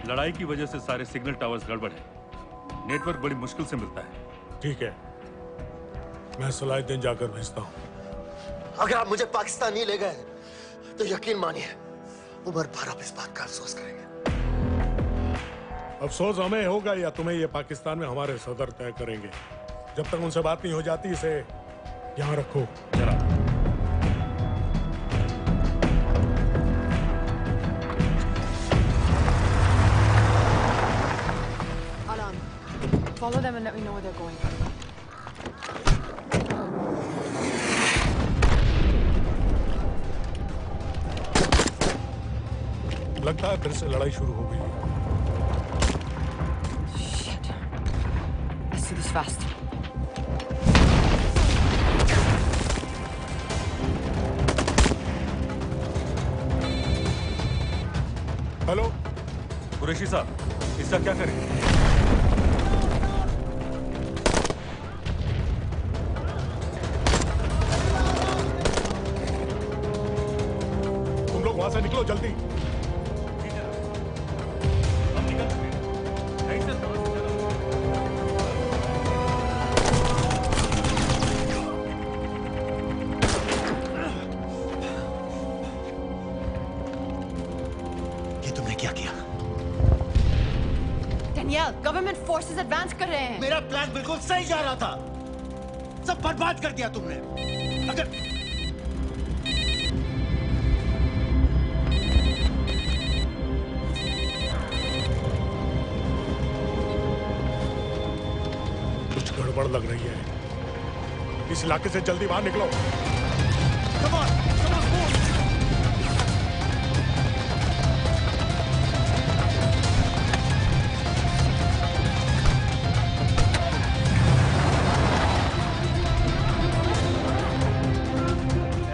लड़ाई की वजह से सारे सिग्नल टावर्स गड़बड़ है। नेटवर्क बड़ी मुश्किल से मिलता है। ठीक है, मैं सलाहुद्दीन जाकर भेजता हूं। अगर आप मुझे पाकिस्तान नहीं ले गए तो यकीन मानिए उमर भर आप इस बात का अफसोस करेंगे। अफसोस हमें होगा या तुम्हें? ये पाकिस्तान में हमारे सदर तय करेंगे। जब तक उनसे बात नहीं हो जाती इसे यहाँ रखो। जरा Follow them and let me know where they're going. लगता है फिर से लड़ाई शुरू हो गई है। Shit. Let's do this fast. Hello Qureshi साहब, इसका क्या करें? वहां से निकलो जल्दी। फोर्सेस एडवांस कर रहे हैं। मेरा प्लान बिल्कुल सही जा रहा था, सब बर्बाद कर दिया तुमने। अगर कुछ गड़बड़ लग रही है, इस इलाके से जल्दी बाहर निकलो। Come on, move.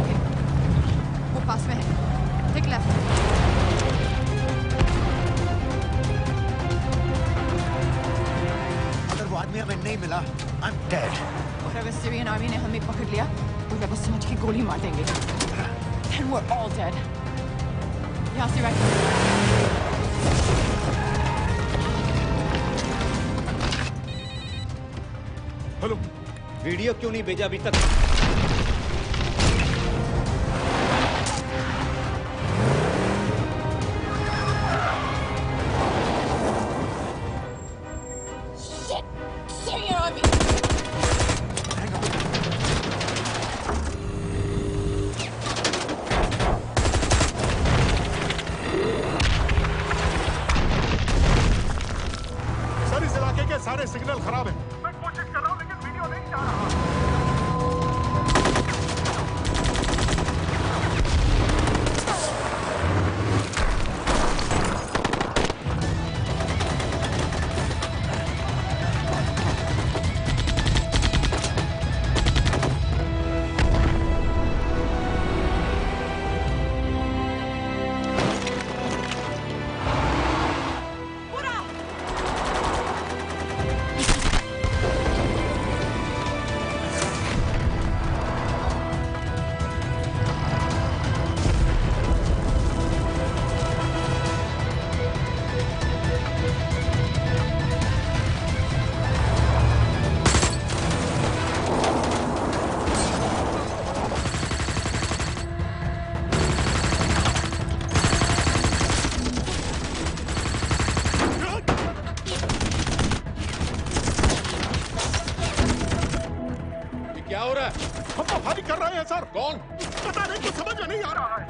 ओके, वो पास में है। Take left. अगर वो आदमी हमें नहीं मिला, I'm dead. और अगर सीरियन आर्मी ने हमें पकड़ लिया तो वे बस समझ के गोली मार देंगे। Then we're all dead. यहाँ से राइट। हेलो, वीडियो क्यों नहीं भेजा अभी तक? Syrian army. सर इस इलाके के सारे सिग्नल खराब हैं। मैं कोशिश कर रहा हूं लेकिन वीडियो नहीं जा रहा। क्या हो रहा है? हम तो फायरिंग कर रहे हैं सर। कौन? पता नहीं, कुछ समझ में नहीं आ रहा है।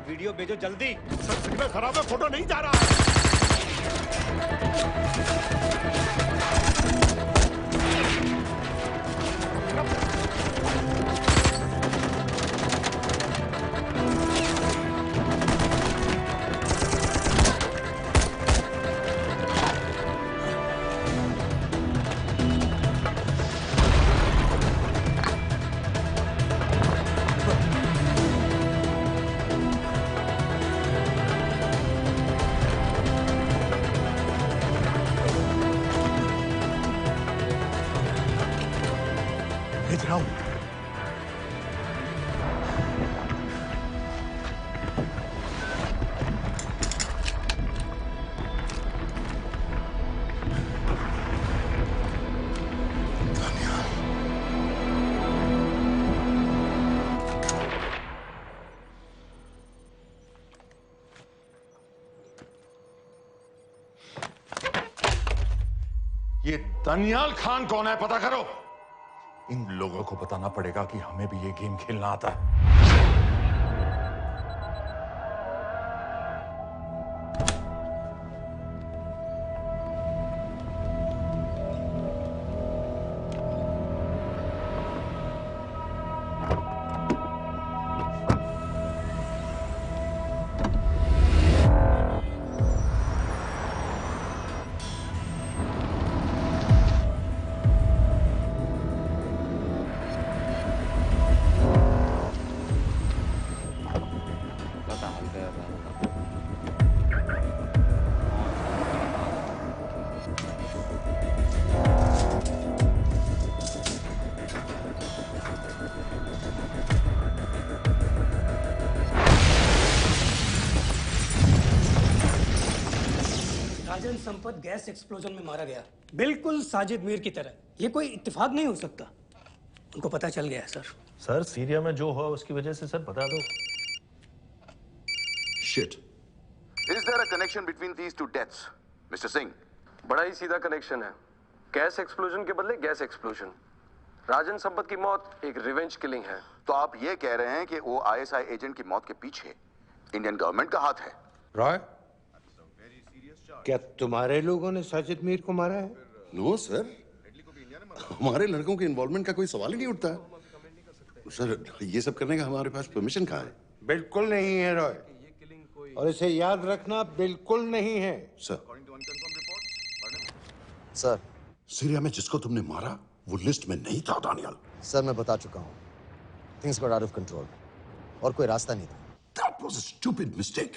वीडियो भेजो जल्दी। सर सिग्नल खराब है, फोटो नहीं जा रहा है। भेज रहा हूं। ये दानियाल खान कौन है, पता करो। इन लोगों को बताना पड़ेगा कि हमें भी ये गेम खेलना आता है। राजन संपत गैस एक्सप्लोजन में मारा गया, बिल्कुल साजिद मीर की तरह। ये कोई इत्तेफाक नहीं हो सकता। उनको पता चल गया है सर। सर सीरिया में जो हुआ उसकी वजह से सर बता दो। Shit. Is there a connection between these two deaths, Mr. Singh? बड़ा ही सीधा कनेक्शन है। गैस एक्सप्लोजन के बदले गैस एक्सप्लोजन। राजन संपत की मौत एक रिवेंज किलिंग है। तो आप ये कह रहे हैं कि वो आईएसआई एजेंट की मौत के पीछे इंडियन गवर्नमेंट का हाथ है? रॉय, क्या तुम्हारे लोगों ने साजिद मीर को मारा है? नो सर, हमारे लड़कों के इन्वॉल्वमेंट का कोई सवाल ही नहीं उठता। सर, ये सब करने का हमारे पास परमिशन कहाँ है? बिल्कुल नहीं है रॉय, और इसे याद रखना बिल्कुल नहीं है। सर, सर, सीरिया में जिसको तुमने मारा वो लिस्ट में नहीं था दानियल। सर मैं बता चुका हूँ, things got out of control, और कोई रास्ता नहीं था। That was a stupid mistake.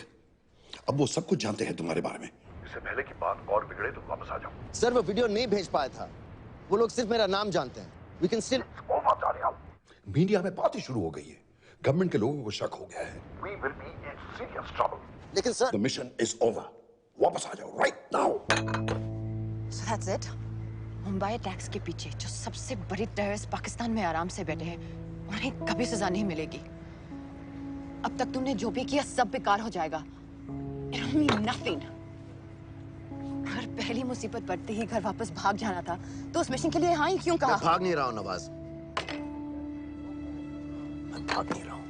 अब वो सब कुछ जानते हैं तुम्हारे बारे में। इससे पहले की बात और बिगड़े तो वापस आ जाओ। सर वो वीडियो नहीं भेज पाया था, वो लोग सिर्फ मेरा नाम जानते हैं। We can still... मीडिया में बात ही शुरू हो गई है, गवर्नमेंट के लोगों को शक हो गया है। We will be in serious trouble. लेकिन sir, The mission is over. वापस आ जाओ right now. So that's it? Mumbai attacks के पीछे जो सबसे बड़ी टेररिस्ट पाकिस्तान में आराम से बैठे हैं, उन्हें कभी सजा नहीं मिलेगी। अब तक तुमने जो भी किया सब बेकार हो जाएगा। It'll mean nothing. अगर पहली मुसीबत पड़ते ही घर वापस भाग जाना था, तो उस मिशन के लिए हाँ ही क्यों कहा? मैं भाग नहीं रहा हूँ नवाज, मैं भाग नहीं रहा हूँ।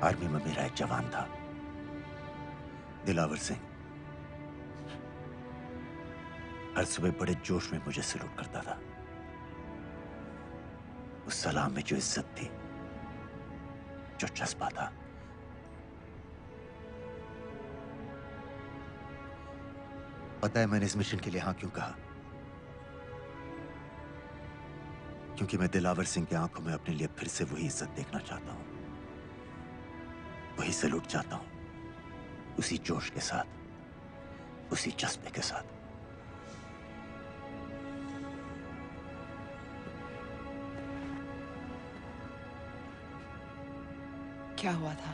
आर्मी में मेरा एक जवान था, दिलावर सिंह। हर सुबह बड़े जोश में मुझे सैल्यूट करता था। उस सलाम में जो इज्जत थी, जो जज्बा था, पता है मैंने इस मिशन के लिए हाँ क्यों कहा? क्योंकि मैं दिलावर सिंह की आंखों में अपने लिए फिर से वही इज्जत देखना चाहता हूं, वही सैल्यूट चाहता हूं, उसी जोश के साथ, उसी जज्बे के साथ। क्या हुआ था?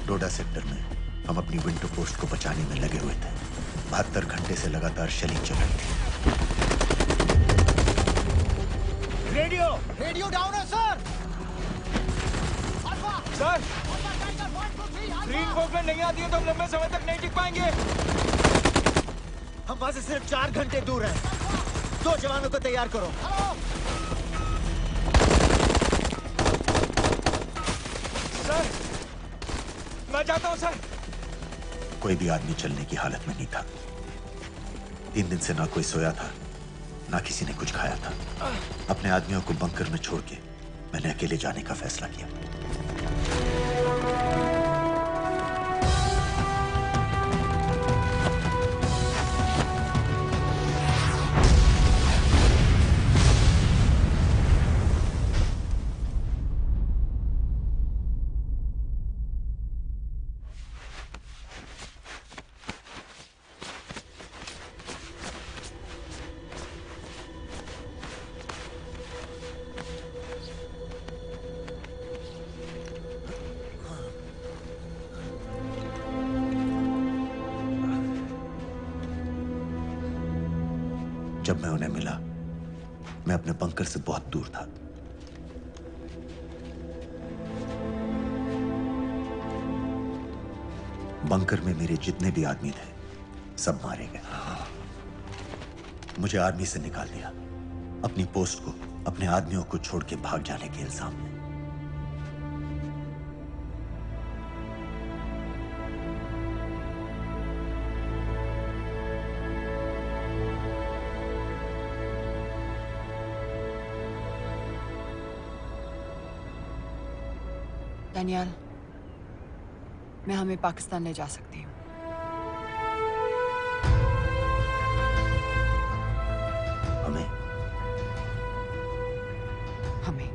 डोडा सेक्टर में हम अपनी विंडो पोस्ट को बचाने में लगे हुए थे। 72 घंटे से लगातार शेलिंग चल रही थी। रेडियो डाउन है सर। सर, ग्रीन फोकलेट नहीं आती है तो हम लंबे समय तक नहीं टिक पाएंगे। हम वहां से सिर्फ 4 घंटे दूर हैं। 2 जवानों को तैयार करो। सर, मैं जाता हूं सर। कोई भी आदमी चलने की हालत में नहीं था। 3 दिन से ना कोई सोया था, ना किसी ने कुछ खाया था। अपने आदमियों को बंकर में छोड़ के मैंने अकेले जाने का फैसला किया। जब मैं उन्हें मिला, मैं अपने बंकर से बहुत दूर था। बंकर में मेरे जितने भी आदमी थे, सब मारे गए। मुझे आर्मी से निकाल दिया, अपनी पोस्ट को, अपने आदमियों को छोड़ के भाग जाने के इल्जाम में। दानियाल, मैं हमें पाकिस्तान ले जा सकती हूँ। हमें? हमें।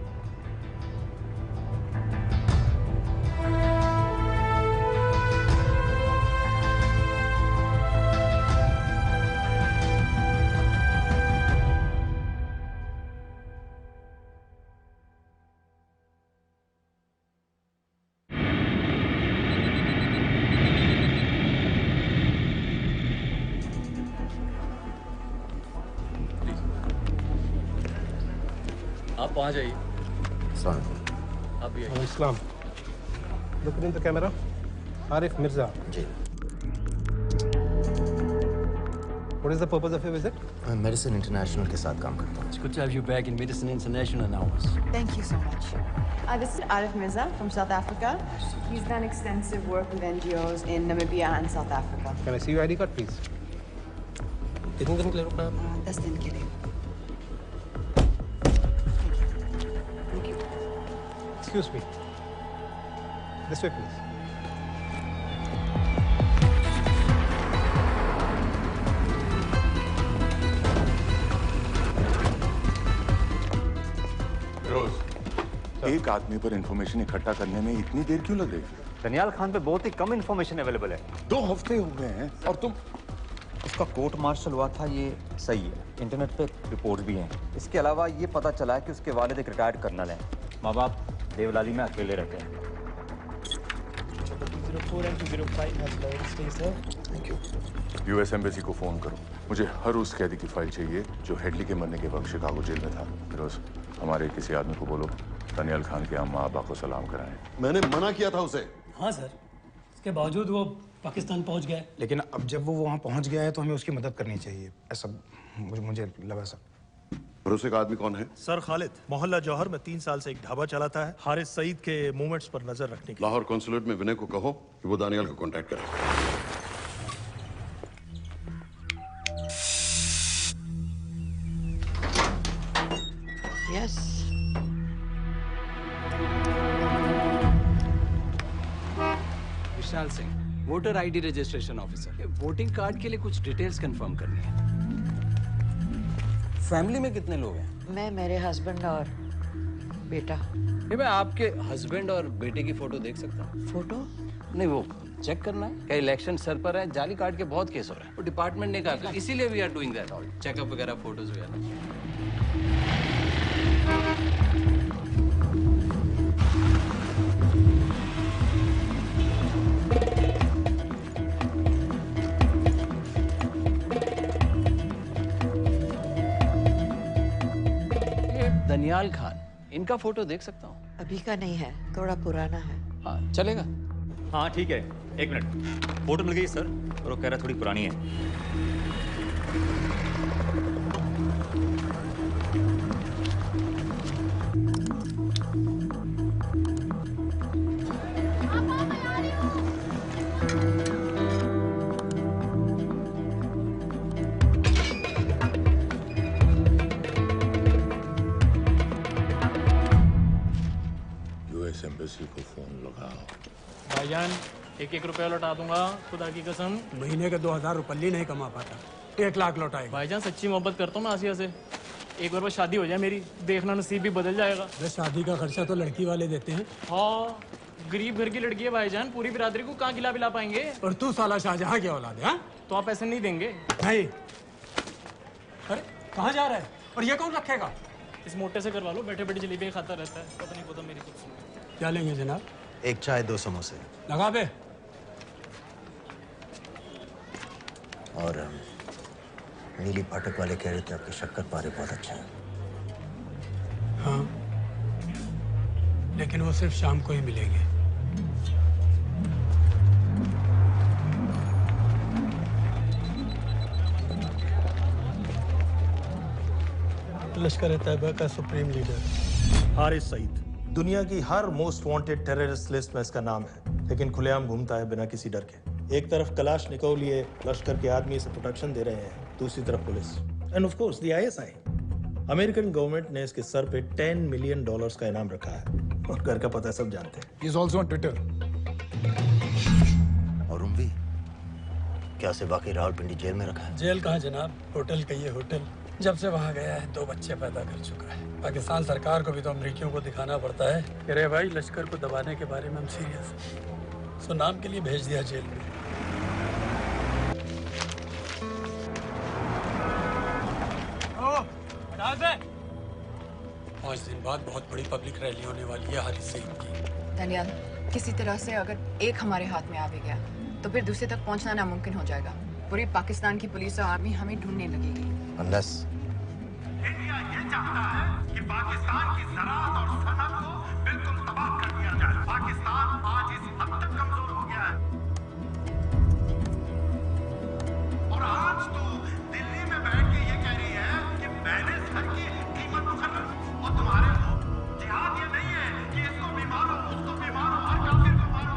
आप वहाँ जाइए। आप भी आइए। Islam. Look in the camera. Arif Mirza. जी। What is the purpose of your visit? मैं मेडिसिन इंटरनेशनल के साथ काम करता हूँ। It's good to have you back in Medicine International now. Thank you so much. I visited Arif Mirza from South Africa. He's done extensive work with NGOs in Namibia and South Africa. Can I see your ID card, please? कितने दिन के लिए रुकना है? 10 दिन के लिए। Excuse me. This way, please. एक आदमी पर इंफॉर्मेशन इकट्ठा करने में इतनी देर क्यों लग रही है? दनियाल खान पे बहुत ही कम इंफॉर्मेशन अवेलेबल है। 2 हफ्ते हो गए हैं और तुम। उसका कोर्ट मार्शल हुआ था, ये सही है। इंटरनेट पे रिपोर्ट भी हैं। इसके अलावा ये पता चला है कि उसके वालिद एक रिटायर्ड कर्नल हैं। माँ बाप देवलाली में अकेले रहते हैं। यूएस एम्बेसी को फोन करो। मुझे हर उस कैदी की फाइल चाहिए जो हेडली के मरने के वक्त शिकागो जेल में था। फिरोज, हमारे किसी आदमी को बोलो दनियाल खान के अम्मा अब्बा को सलाम कराएं। मैंने मना किया था उसे। हाँ सर, इसके बावजूद वो पाकिस्तान पहुंच गया। लेकिन अब जब वो वहाँ पहुँच गया है तो हमें उसकी मदद करनी चाहिए, ऐसा मुझे लगा सर। भरोसे का आदमी कौन है? सर खालिद, मोहल्ला जौहर में 3 साल से एक ढाबा चलाता है। हारिस सईद के मूवमेंट्स पर नजर रखने के लिए। लाहौर कॉन्सुलेट में विनय को कहो कि वो दानियाल को कांटेक्ट करे। Yes. Vishal Singh, voter ID registration officer. Voting card के लिए कुछ डिटेल्स कंफर्म करनी है। फैमिली में कितने लोग हैं? मैं, मेरे हस्बैंड और बेटा। ये मैं आपके हस्बैंड और बेटे की फोटो देख सकता हूँ? फोटो? नहीं, वो चेक करना है। क्या इलेक्शन सर पर है? जाली कार्ड के बहुत केस हो रहे हैं। वो डिपार्टमेंट ने कहा, इसीलिए we are doing that all. Checkup वगैरह, फोटोज वगैरह। दनियाल खान, इनका फोटो देख सकता हूँ? अभी का नहीं है, थोड़ा पुराना है। हाँ, चलेगा। हाँ ठीक है, 1 मिनट। फोटो मिल गई सर, और वो कह रहा थोड़ी पुरानी है। यूएस एम्बेसी को फोन लगाओ। भाईजान, 1-1 रुपया लौटा दूंगा, खुदा की कसम। महीने के 2000 रुपये नहीं कमा पाता, 1 लाख लौटाएगा। भाईजान सच्ची मोहब्बत करता हूँ मैं आसिया से। एक बार बस शादी हो जाए मेरी, देखना नसीब भी बदल जाएगा। बस शादी का खर्चा तो लड़की वाले देते हैं। हाँ, गरीब घर की लड़की है भाईजान, पूरी बिरादरी को कहाँ खिला पिला पाएंगे। और तू साला शाहजहां की औलाद है? तो आप ऐसे नहीं देंगे? नहीं। अरे कहाँ जा रहा है? और ये कौन रखेगा? इस मोटे से करवा लो, बैठे बैठे जलेबियाँ खाता रहता है। पता नहीं पता मेरी कुछ। क्या लेंगे जनाब? 1 चाय 2 समोसे। लगा बे। और नीली फाटक वाले कह रहे थे आपके शक्कर पारे बहुत अच्छे हैं। हाँ, लेकिन वो सिर्फ शाम को ही मिलेंगे। लश्कर तैयबा का सुप्रीम लीडर हारिस सईद, दुनिया की हर मोस्ट वांटेड टेररिस्ट लिस्ट में इसका नाम है, लेकिन खुलेआम घूमता है बिना किसी डर के। एक तरफ कलाशनिकोव लिए लश्कर के आदमी इसे प्रोटेक्शन दे रहे हैं, दूसरी तरफ police end of course the ISI. American government ने इसके सर पे $10 मिलियन का इनाम रखा है, और घर का पता सब जानते हैं। He is also on Twitter. और उम्वी, क्या उसे वाकई रावलपिंडी जेल में रखा है? जेल कहाँ जनाब, होटल का ये होटल। जब से वहाँ गया है 2 बच्चे पैदा कर चुका है। पाकिस्तान सरकार को भी तो अमरीकियों को दिखाना पड़ता है। अरे भाई, लश्कर को दबाने के बारे में हम सीरियस हैं। सो नाम के लिए भेज दिया जेल में। पाँच दिन बाद बहुत बड़ी पब्लिक रैली होने वाली है हारिस सईद की। दनियाल, किसी तरह से अगर एक हमारे हाथ में आ भी गया तो फिर दूसरे तक पहुंचना नामुमकिन हो जाएगा। पूरी पाकिस्तान की पुलिस और आर्मी हमें ढूंढने लगेगी। Unless इंडिया ये चाहता है कि पाकिस्तान की ज़राअत और सनअत को बिल्कुल तबाह कर दिया जाए। पाकिस्तान आज इस हद तक कमजोर हो गया है और आज तो दिल्ली में बैठ के ये कह रही है कि मैंने सर की कीमत मुकर्रर और तुम्हारे लोग जिहाद ये नहीं है कि इसको भी मारो उसको भी मारो हर काफिर को मारो।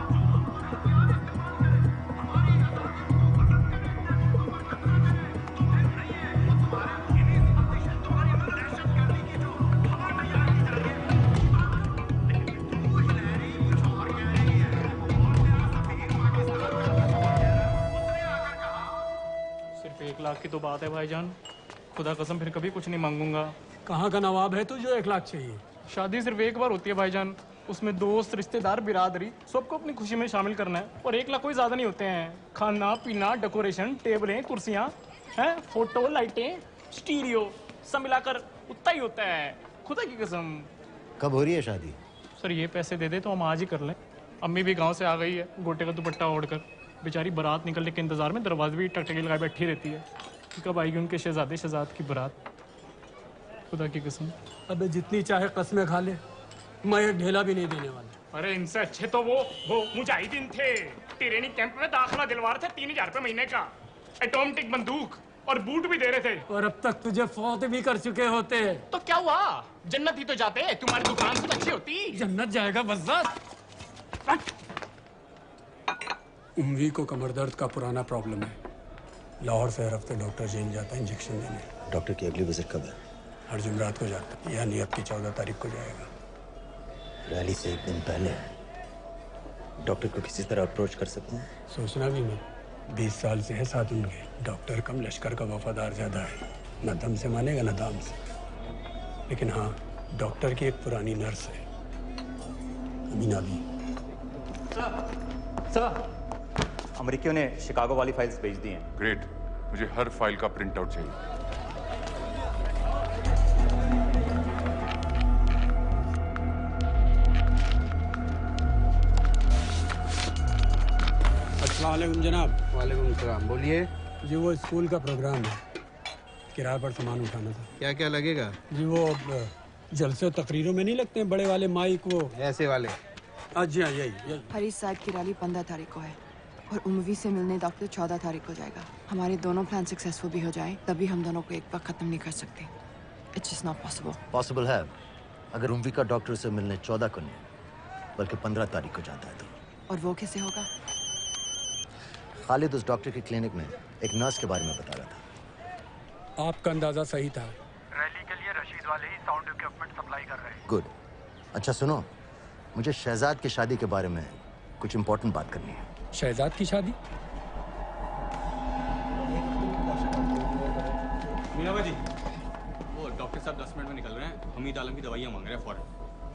सिर्फ 1 लाख की तो बात है भाईजान, खुदा कसम फिर कभी कुछ नहीं मांगूंगा। कहाँ का नवाब है तू जो 1 लाख चाहिए? शादी सिर्फ एक बार होती है भाईजान, उसमें दोस्त रिश्तेदार बिरादरी सबको अपनी खुशी में शामिल करना है और 1 लाख कोई ज्यादा नहीं होते हैं। खाना पीना डेकोरेशन टेबलें कुर्सियां हैं फोटो लाइटें स्टीरियो सब मिलाकर उतना ही होता है, खुदा की कसम। कब हो रही है शादी? सर ये पैसे दे दे तो हम आज ही कर लें। अम्मी भी गांव से आ गई है गोटे का दुपट्टा ओढ़कर, बेचारी बारात निकलने के इंतजार में दरवाजे भी टकटकी लगाए बैठी रहती है कि कब आएगी उनके शहजाद की बारात, खुदा की कसम। अबे जितनी चाहे कस्में खा ले, मैं एक ढेला भी नहीं देने वाला। अरे इनसे अच्छे तो वो मुजाहिदीन थे, ट्रेनिंग कैंप में दाखिला दिलवा रहे थे 3000 रुपए महीने का, एटॉमिक बंदूक और बूट भी दे रहे थे। और अब तक तुझे फौत भी कर चुके होते। तो क्या हुआ, जन्नत ही तो जाते, तुम्हारी दुकान से अच्छी होती। जन्नत जाएगा बस। उम्वी को कमर दर्द का पुराना प्रॉब्लम है, लाहौर से हर हफ्ते डॉक्टर जेल जाता है इंजेक्शन देने। डॉक्टर की अगली विजिट कब है? हर जुमरात को जाता है, यानी अब की 14 तारीख को जाएगा। रैली से 1 दिन पहले डॉक्टर को किसी तरह अप्रोच कर सकते हैं? सोचना भी मत, 20 साल से है साथ उनके। डॉक्टर कम लश्कर का वफादार ज्यादा है, न दम से मानेगा न दाम से। लेकिन हाँ, डॉक्टर की एक पुरानी नर्स है अमीना भी। सर अमेरिकियों ने शिकागो वाली फाइल्स भेज दी हैं। ग्रेट, मुझे हर फाइल का प्रिंट आउट चाहिए। अस्सलाम वालेकुम जनाब। वालेकुम सलाम, बोलिए। जी वो स्कूल का प्रोग्राम है, किराए पर सामान उठाना था। क्या क्या लगेगा? जी वो जलसे और तकरीरों में नहीं लगते हैं बड़े वाले माइक, वो ऐसे वाले? जी हाँ, यही। हरीश साहब की रैली 15 तारीख को है और उम्वी से मिलने डॉक्टर 14 तारीख को जाएगा। हमारे दोनों प्लान सक्सेसफुल भी हो जाए तभी हम दोनों को एक बार खत्म नहीं कर सकते। It's just not possible. Possible है अगर उम्वी का डॉक्टर से मिलने 14 को नहीं बल्कि 15 तारीख को जाता है तो। और वो कैसे होगा? खालिद उस डॉक्टर की क्लिनिक में एक नर्स के बारे में बता रहा था। आपका अंदाजा सही था। रैली के लिए रशीद वाले ही साउंड इक्विपमेंट सप्लाई कर रहे हैं। गुड। अच्छा सुनो, मुझे शहजाद की शादी के बारे में कुछ इंपॉर्टेंट बात करनी है। शहजाद की शादी? मीना जी, वो डॉक्टर साहब 10 मिनट में निकल रहे हैं, हमीद आलम की दवाइयाँ मांग रहे हैं फौरन।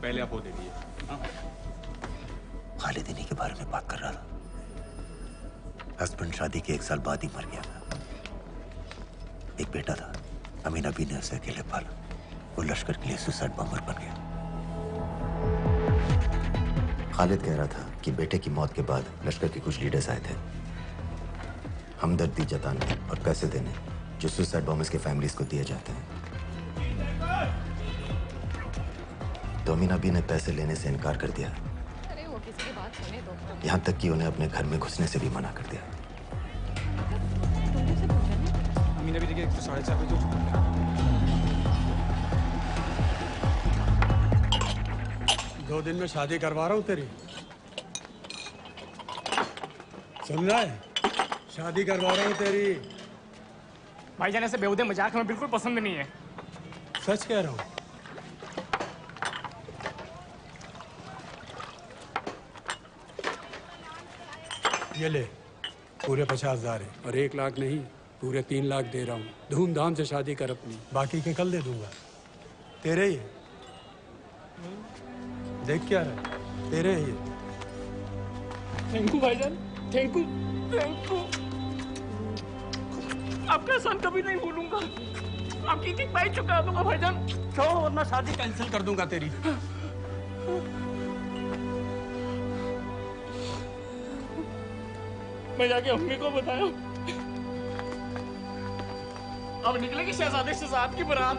पहले आप वो दे दीजिए। खालिद इन्हीं के बारे में बात कर रहा था। हस्बैंड शादी के 1 साल बाद ही मर गया था। एक बेटा था, अमीना बी ने उसे अकेले पाला। वो लश्कर के लिए सुसाइड बॉम्बर बन गया। खालिद कह रहा था कि बेटे की मौत के बाद लश्कर के कुछ लीडर्स आए थे हमदर्दी जताने और पैसे देने जो सुसाइड बॉम्बर्स के फैमिलीज को दिए जाते हैं। तो अमीना बी ने पैसे लेने से इनकार कर दिया। अरे वो किसी की बात सुने तो। यहाँ तक कि उन्हें अपने घर में घुसने से भी मना कर दिया। अमीना बी देखिए 4:30 बजे उठ चुका है। 2 दिन में शादी करवा रहा हूँ तेरी, सुन रहा है? शादी करवा रहा हूँ तेरी। भाईजान ऐसे बेहुदे मजाक हमें बिल्कुल पसंद नहीं है। सच कह रहा हूँ। ये ले, पूरे 50,000 है और 1 लाख नहीं पूरे 3 लाख दे रहा हूँ। धूमधाम से शादी कर अपनी, बाकी के कल दे दूंगा। तेरे ही देख क्या रहा, तेरे ही। थैंक यू भाईजान, थैंक यू। आपका एहसान कभी नहीं भूलूंगा। आपकी एक बाई चुका दूंगा भाईजान। छोड़ वरना शादी कैंसिल कर दूंगा तेरी। मैं जाके अम्मी को बताया, अब निकलेगी शहजादे शहजाद की बारात।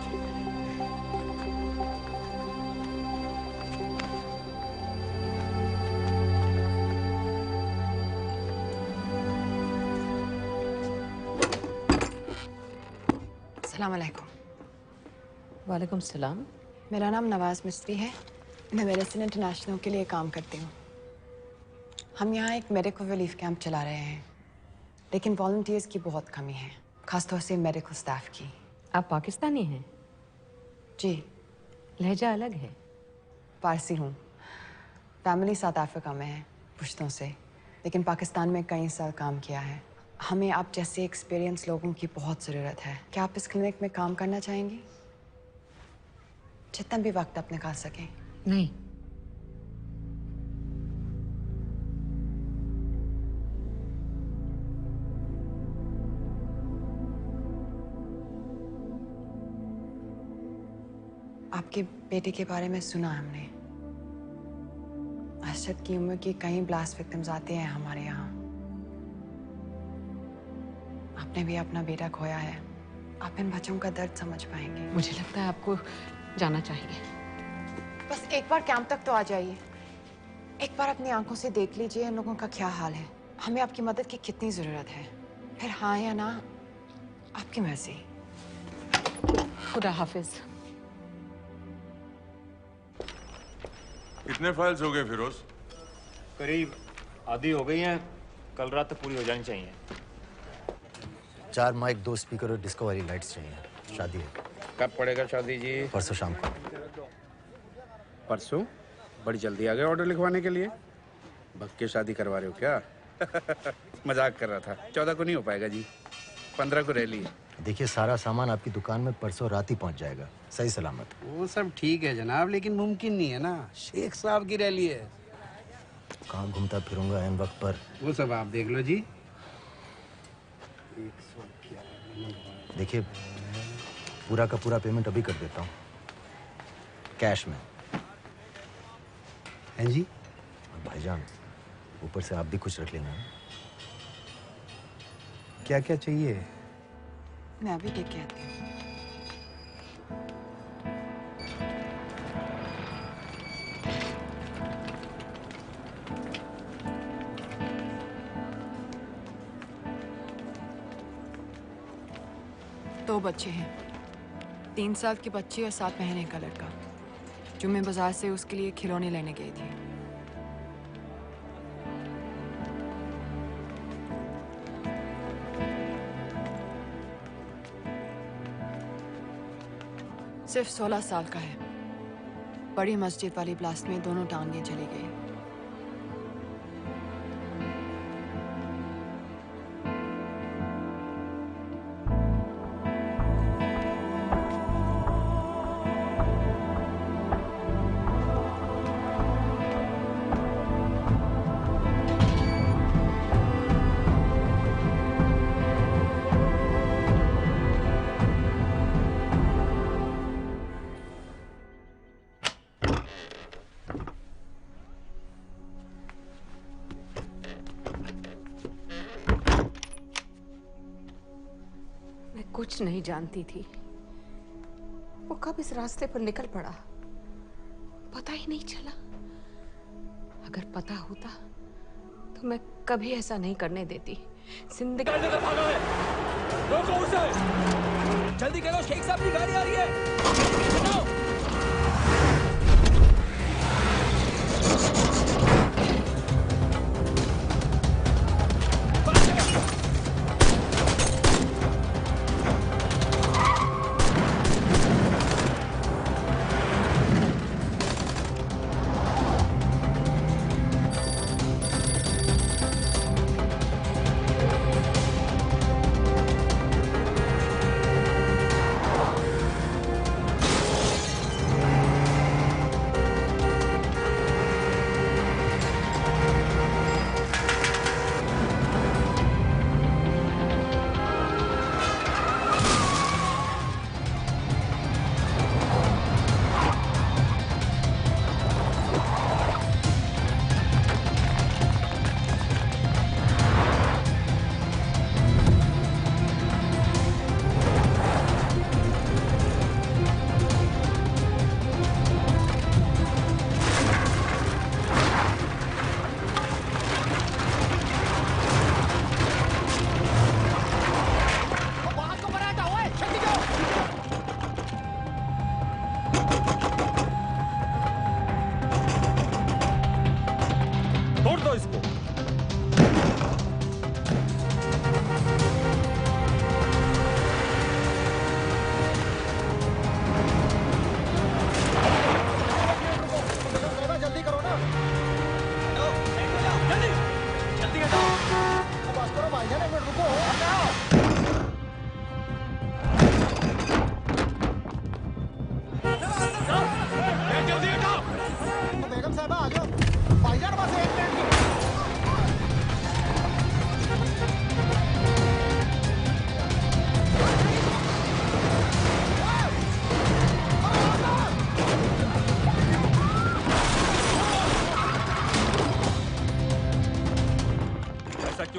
अस्सलाम वालेकुम। वालेकुम सलाम। मेरा नाम नवाज मिस्त्री है। मैं मेडिसिन इंटरनेशनल के लिए काम करती हूँ। हम यहाँ एक मेडिकल रिलीफ कैंप चला रहे हैं, लेकिन वॉलंटियर्स की बहुत कमी है, खासतौर से मेडिकल स्टाफ की। आप पाकिस्तानी हैं? जी। लहजा अलग है। पारसी हूँ। फैमिली साउथ अफ्रीका में है पुश्तों से, लेकिन पाकिस्तान में कई साल काम किया है। हमें आप जैसे एक्सपीरियंस लोगों की बहुत ज़रूरत है। क्या आप इस क्लिनिक में काम करना चाहेंगी? जितना भी वक्त आप निकाल सकें। नहीं। आपके बेटे के बारे में सुना हमने। अरशद की उम्र की कई ब्लास्ट विक्टिम्स आते हैं हमारे यहाँ। आपने भी अपना बेटा खोया है। आप इन बच्चों का दर्द समझ पाएंगे। मुझे लगता है आपको जाना चाहिए। बस एक बार कैंप तक तो आ जाइए। एक बार अपनी आंखों से देख लीजिए इन लोगों का क्या हाल है। हमें आपकी मदद की कितनी जरूरत है। फिर हाँ या ना आपकी मर्जी। खुदा हाफिज। कितने फाइल्स हो गए फिरोज? करीब आधी हो गई हैं। कल रात तक पूरी हो जानी चाहिए। 4 माइक, 2 स्पीकर और डिस्को वाली लाइट्स चाहिए। शादी है। कब पड़ेगा शादी जी? परसों शाम को। परसों? बड़ी जल्दी आ गए ऑर्डर लिखवाने के लिए। भक्के शादी करवा रहे हो क्या? मजाक कर रहा था। 14 को नहीं हो पाएगा जी, 15 को रैली है। देखिए, सारा सामान आपकी दुकान में परसों रात ही पहुंच जाएगा, सही सलामत। वो सब ठीक है जनाब, लेकिन मुमकिन नहीं है ना। शेख साहब की रैली है। कहाँ घूमता फिरूंगा इन वक्त पर? वो सब आप देख लो जी। देखिए, पूरा का पूरा पेमेंट अभी कर देता हूँ, कैश में। हैं जी? और भाईजान, ऊपर से आप भी कुछ रख लेना। क्या क्या चाहिए? मैं अभी देख के आती हूँ। दो बच्चे हैं, 3 साल की बच्ची और 7 महीने का लड़का, जो मैं बाजार से उसके लिए खिलौने लेने गई थी। सिर्फ 16 साल का है। बड़ी मस्जिद वाली ब्लास्ट में दोनों टांगें चली गई। कुछ नहीं जानती थी, वो कब इस रास्ते पर निकल पड़ा पता ही नहीं चला। अगर पता होता तो मैं कभी ऐसा नहीं करने देती। जिंदगी रोको उसे! जल्दी करो, शेख साहब की गाड़ी आ रही है।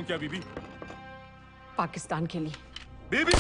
क्या बीबी? पाकिस्तान के लिए। बीबी!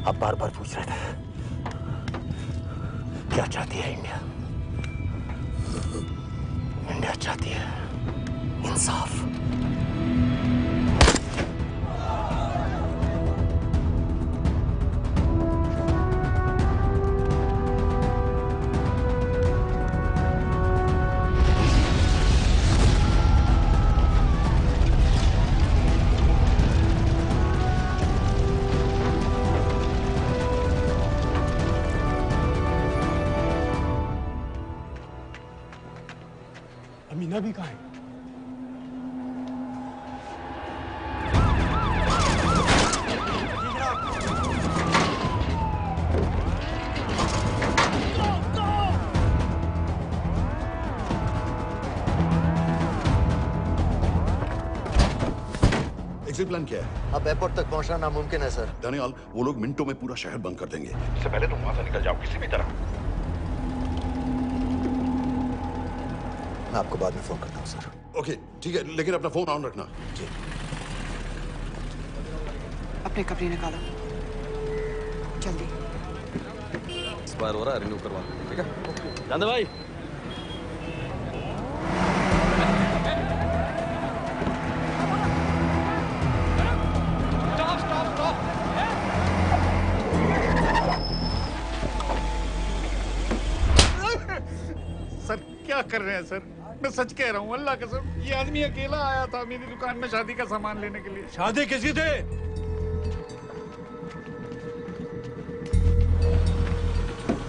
आप बार बार पूछ रहे थे क्या चाहती है इंडिया? इंडिया चाहती है इंसाफ। अमीना भी कहाँ है? एग्जिट प्लान क्या है? अब एयरपोर्ट तक पहुंचना नामुमकिन है सर। दानियाल, वो लोग मिनटों में पूरा शहर बंद कर देंगे। इससे पहले तुम वहां से निकल जाओ किसी भी तरह। मैं आपको बाद में फोन करता हूँ सर। ओके ठीक है, लेकिन अपना फोन ऑन रखना। जी। अपने कपड़े निकालो जल्दी। एक्सपायर हो रहा है, रिन्यू करवा ठीक है। जानते भाई सर क्या कर रहे हैं सर? मैं सच कह रहा हूँ, अल्लाह कसम, ये आदमी अकेला आया था मेरी दुकान में शादी का सामान लेने के लिए। शादी किसी थे?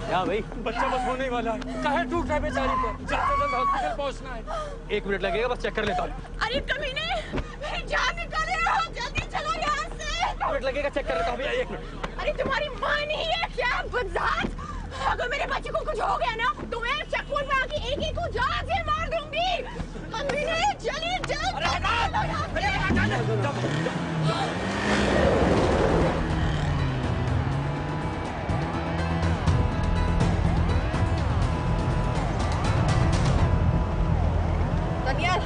क्या भाई? बच्चा बस होने वाला है। काहे टूट है बेचारी पर? जल्द से जल्द हॉस्पिटल पहुंचना है। 1 मिनट लगेगा, बस चेक कर लेता हूँ। अरे कमीने, मेरी जान निकाल रहे हो, जल्दी चलो यहाँ से। 1 मिनट लगेगा, चेक कर लेता हूँ भैया, 1 मिनट। अरे तुम्हारी माँ नहीं है क्या बदजात? अगर मेरे बच्चे को कुछ हो गया ना तो मैं चक्कू में आके एक को जान से मार दूंगी। कमीने चलिए दानियाल,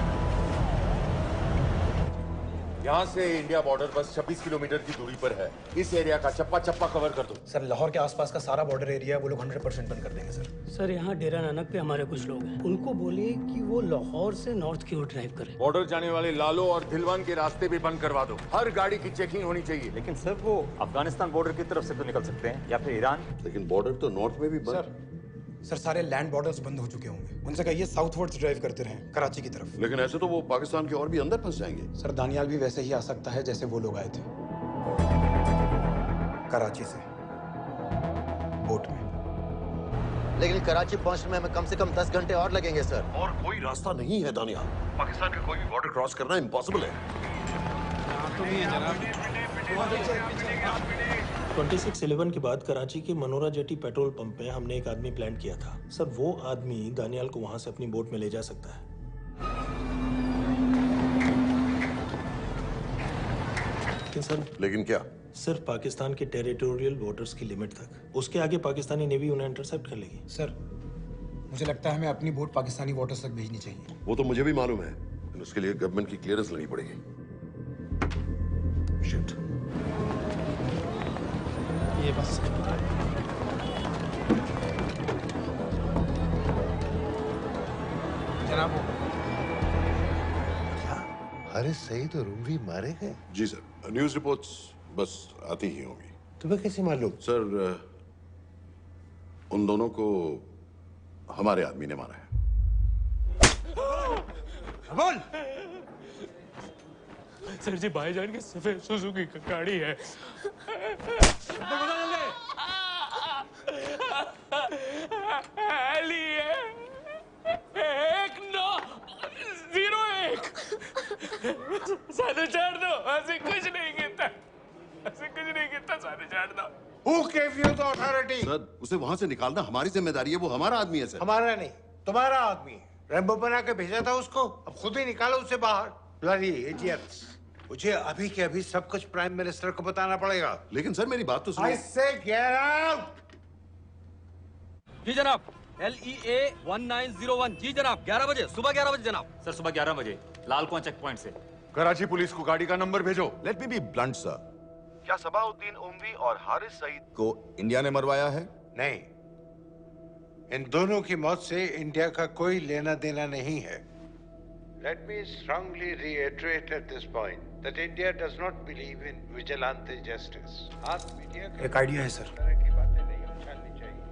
यहाँ से इंडिया बॉर्डर बस 26 किलोमीटर की दूरी पर है। इस एरिया का चप्पा चप्पा कवर कर दो। सर लाहौर के आसपास का सारा बॉर्डर एरिया वो लोग 100% बंद कर देंगे सर। सर यहाँ डेरा नानक पे हमारे कुछ लोग हैं, उनको बोलिए कि वो लाहौर से नॉर्थ की ओर ड्राइव करें। बॉर्डर जाने वाले लालो और दिलवान के रास्ते भी बंद करवा दो। हर गाड़ी की चेकिंग होनी चाहिए। लेकिन सर वो अफगानिस्तान बॉर्डर की तरफ से तो निकल सकते हैं, या फिर ईरान। लेकिन बॉर्डर तो नॉर्थ में भी बंद। सर सारे लैंड बॉर्डर्स बंद हो चुके होंगे, उनसे कहिए साउथवर्ड्स ड्राइव करते रहें कराची की तरफ। लेकिन ऐसे तो वो पाकिस्तान के और भी अंदर फंस जाएंगे। सर दानियाल भी वैसे ही आ सकता है जैसे वो लोग आए थे, कराची से बोट में। लेकिन कराची पहुंचने में हमें कम से कम 10 घंटे और लगेंगे सर। और कोई रास्ता नहीं है दानियाल, पाकिस्तान का कोई भी बॉर्डर क्रॉस करना इम्पॉसिबल है। 2611 के बाद कराची के मनोरा जेटी पेट्रोल पंप में हमने एक आदमी प्लान किया था। सर, वो आदमी दानियाल को वहां से अपनी बोट में ले जा सकता है। लेकिन सर, लेकिन क्या? सिर्फ पाकिस्तान के टेरिटोरियल वाटर्स की लिमिट तक। उसके आगे पाकिस्तानी नेवी उन्हें इंटरसेप्ट कर लेगी। सर, मुझे लगता है हमें अपनी बोट पाकिस्तानी वाटर्स तक भेजनी चाहिए। वो तो मुझे भी मालूम है, लेकिन उसके लिए गवर्नमेंट की क्लियरेंस लेनी पड़ेगी। शिट। ये बस जनाब, हारिस सईद और उमरी मारे गए? जी सर, न्यूज़ रिपोर्ट्स बस आती ही होंगी। तुम्हें कैसे मालूम? सर, उन दोनों को हमारे आदमी ने मारा है। बोल। सर जी, भाईजान की सफेद सुजुकी की गाड़ी है। एली है 1901। साधु छोड़ दो, ऐसे कुछ नहीं कहता, ऐसे कुछ नहीं कहता, साधु छोड़ दो। Who gave you the authority? Sir, उसे वहां से निकालना हमारी जिम्मेदारी है, वो हमारा आदमी है सर। हमारा नहीं, तुम्हारा आदमी। रैम्बो बना के भेजा था उसको, अब खुद ही निकालो उसे बाहर। Bloody idiots! मुझे अभी के अभी सब कुछ प्राइम मिनिस्टर को बताना पड़ेगा। लेकिन सर, मेरी बात तो सुनो। I say get out! जी जनाब, LEA 1901। जी जनाब, 11 बजे, सुबह 11 बजे जनाब। सर, सुबह 11 बजे लाल कुआं चेक पॉइंट से। कराची पुलिस को गाड़ी का नंबर भेजो। Let me be blunt sir, क्या सबाउद्दीन उमवी और हारिस सईद को इंडिया ने मरवाया है? नहीं, इन दोनों की मौत से इंडिया का कोई लेना देना नहीं है। Let me strongly reiterate at this point that India does not believe in vigilante justice. आप मीडिया एक आइडिया है सर। की बातें नहीं उछालनी चाहिए।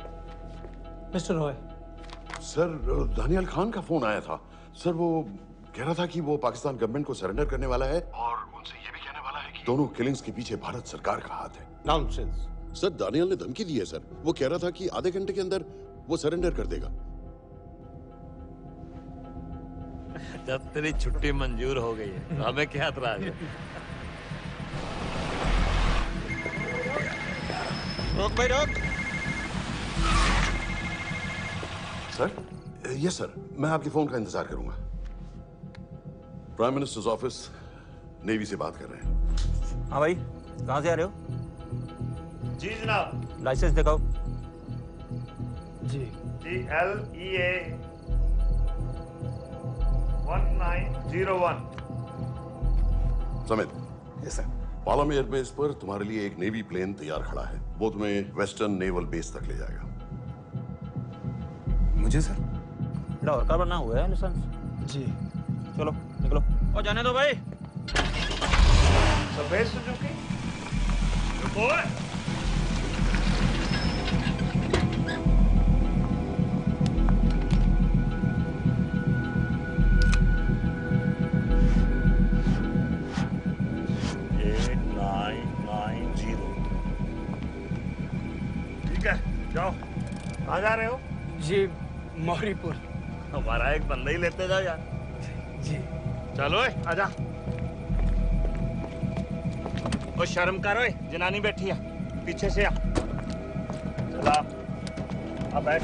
मिस्टर रॉय, सर, दानियाल खान का फोन आया था। सर, वो कह रहा था कि वो पाकिस्तान गवर्नमेंट को सरेंडर करने वाला है और उनसे ये भी कहने वाला है कि दोनों किलिंग्स के पीछे भारत सरकार का हाथ है। Nonsense. सर, दानियाल ने धमकी दी है सर। वो कह रहा था कि आधे घंटे के अंदर वो सरेंडर कर देगा। जब तेरी छुट्टी मंजूर हो गई है, तो हमें क्या एतराज है? रोक भाई रोक। सर, यस सर, मैं आपके फोन का इंतजार करूंगा। प्राइम मिनिस्टर्स ऑफिस नेवी से बात कर रहे हैं। हाँ भाई, कहाँ से आ रहे हो? जी जनाब। लाइसेंस दिखाओ। जी LEA 1901। Samit. Yes sir. Palam airbase पर तुम्हारे लिए एक नेवी प्लेन तैयार खड़ा है। वो तुम्हें वेस्टर्न नेवल बेस तक ले जाएगा। मुझे सर? लाहौर का बना हुआ है लाइसेंस। जी। चलो निकलो। और जाने दो भाई। सफेद सुजुकी। रुको। 8990। ठीक है, जाओ। कहाँ जा रहे हो? जी, मौरीपुर। हमारा एक बंदा ही लेते जाओ यार। जी। चलो आजा। ओ शर्म करो, जनानी बैठी है, पीछे से आ। चला, अब बैठ।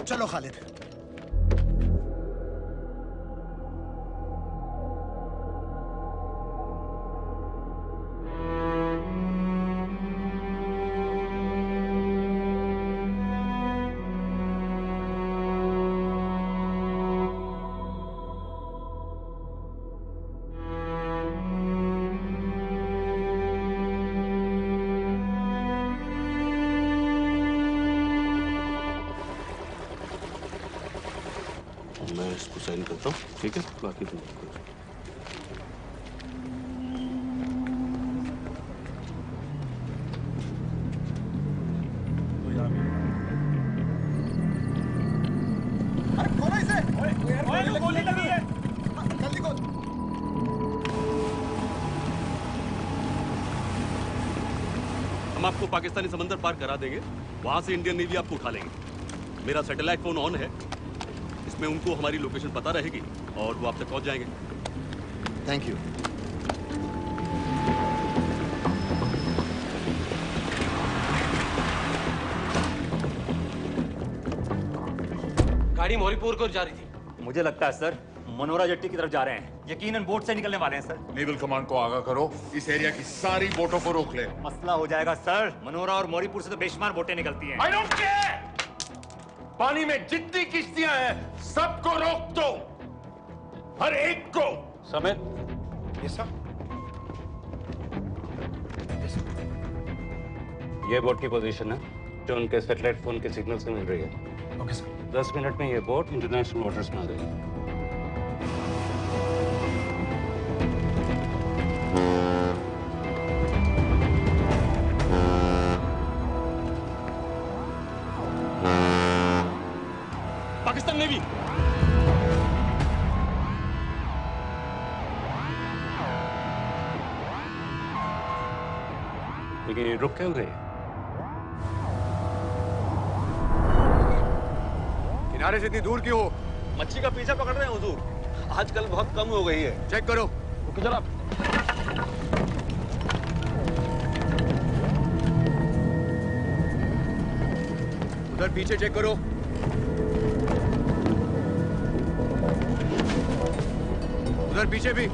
चलो खालिद। मैं इसको साइन करता हूँ, ठीक है? बाकी तुम करो। हम आपको पाकिस्तानी समंदर पार करा देंगे, वहां से इंडियन नेवी आपको उठा लेंगे। मेरा सैटेलाइट फोन ऑन है, इसमें उनको हमारी लोकेशन पता रहेगी और वो आप तक पहुंच जाएंगे। Thank you. गाड़ी मोरीपुर को जा रही थी। मुझे लगता है सर मनोरा जेट्टी की तरफ जा रहे हैं। यकीनन बोट से निकलने वाले हैं सर। नेवल कमांड को आगाह करो, इस एरिया की सारी बोटों को रोक ले। मसला हो जाएगा सर। मनोरा और मोरीपुर से तो बेशुमार बोटें निकलती हैं। I don't care! पानी में जितनी किश्तियां हैं सबको रोक दो, हर एक को। समेत यस सर। ये बोट की पोजीशन है जो उनके सैटेलाइट फोन के सिग्नल से मिल रही है। Okay sir. 10 मिनट में ये बोट इंटरनेशनल वाटर्स में आ गई। पाकिस्तान नेवी। लेकिन ये रुक क्यों गए? किनारे से इतनी दूर क्यों हो? मच्छी का पीछा पकड़ रहे हैं हुजूर। आजकल बहुत कम हो गई है। चेक करो। रुको जरा। उधर पीछे चेक करो। उधर पीछे भी।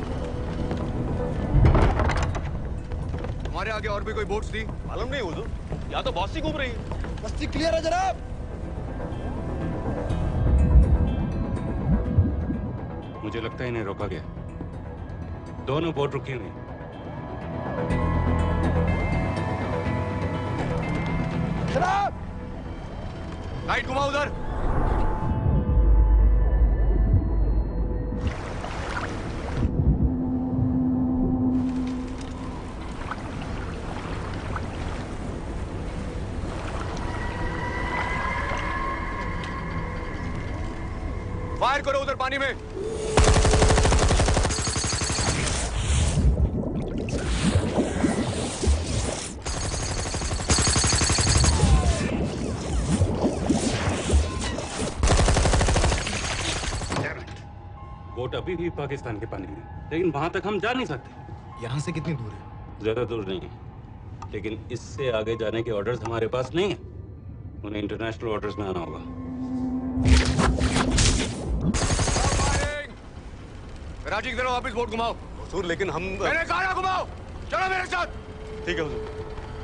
हमारे आगे और भी कोई बोट्स थी? मालूम नहीं हुजूर, यहाँ तो बहुत सी घूम रही है। बस्ती क्लियर है जनाब। मुझे लगता है इन्हें रोका गया। दोनों बोट रुकी हुई। जनाब लाइट घुमाओ उधर। फायर करो उधर पानी में। बोट अभी भी पाकिस्तान के पानी में, लेकिन वहां तक हम जा नहीं सकते। यहाँ से कितनी दूर है? ज्यादा दूर नहीं है, लेकिन इससे आगे जाने के ऑर्डर्स हमारे पास नहीं है। उन्हें इंटरनेशनल वाटर्स में आना होगा। राजी की तरफ वापस बोट घुमाओ। हुजूर लेकिन हम मैंने कहा ना घुमाओ। चलो मेरे साथ। ठीक है हुजूर।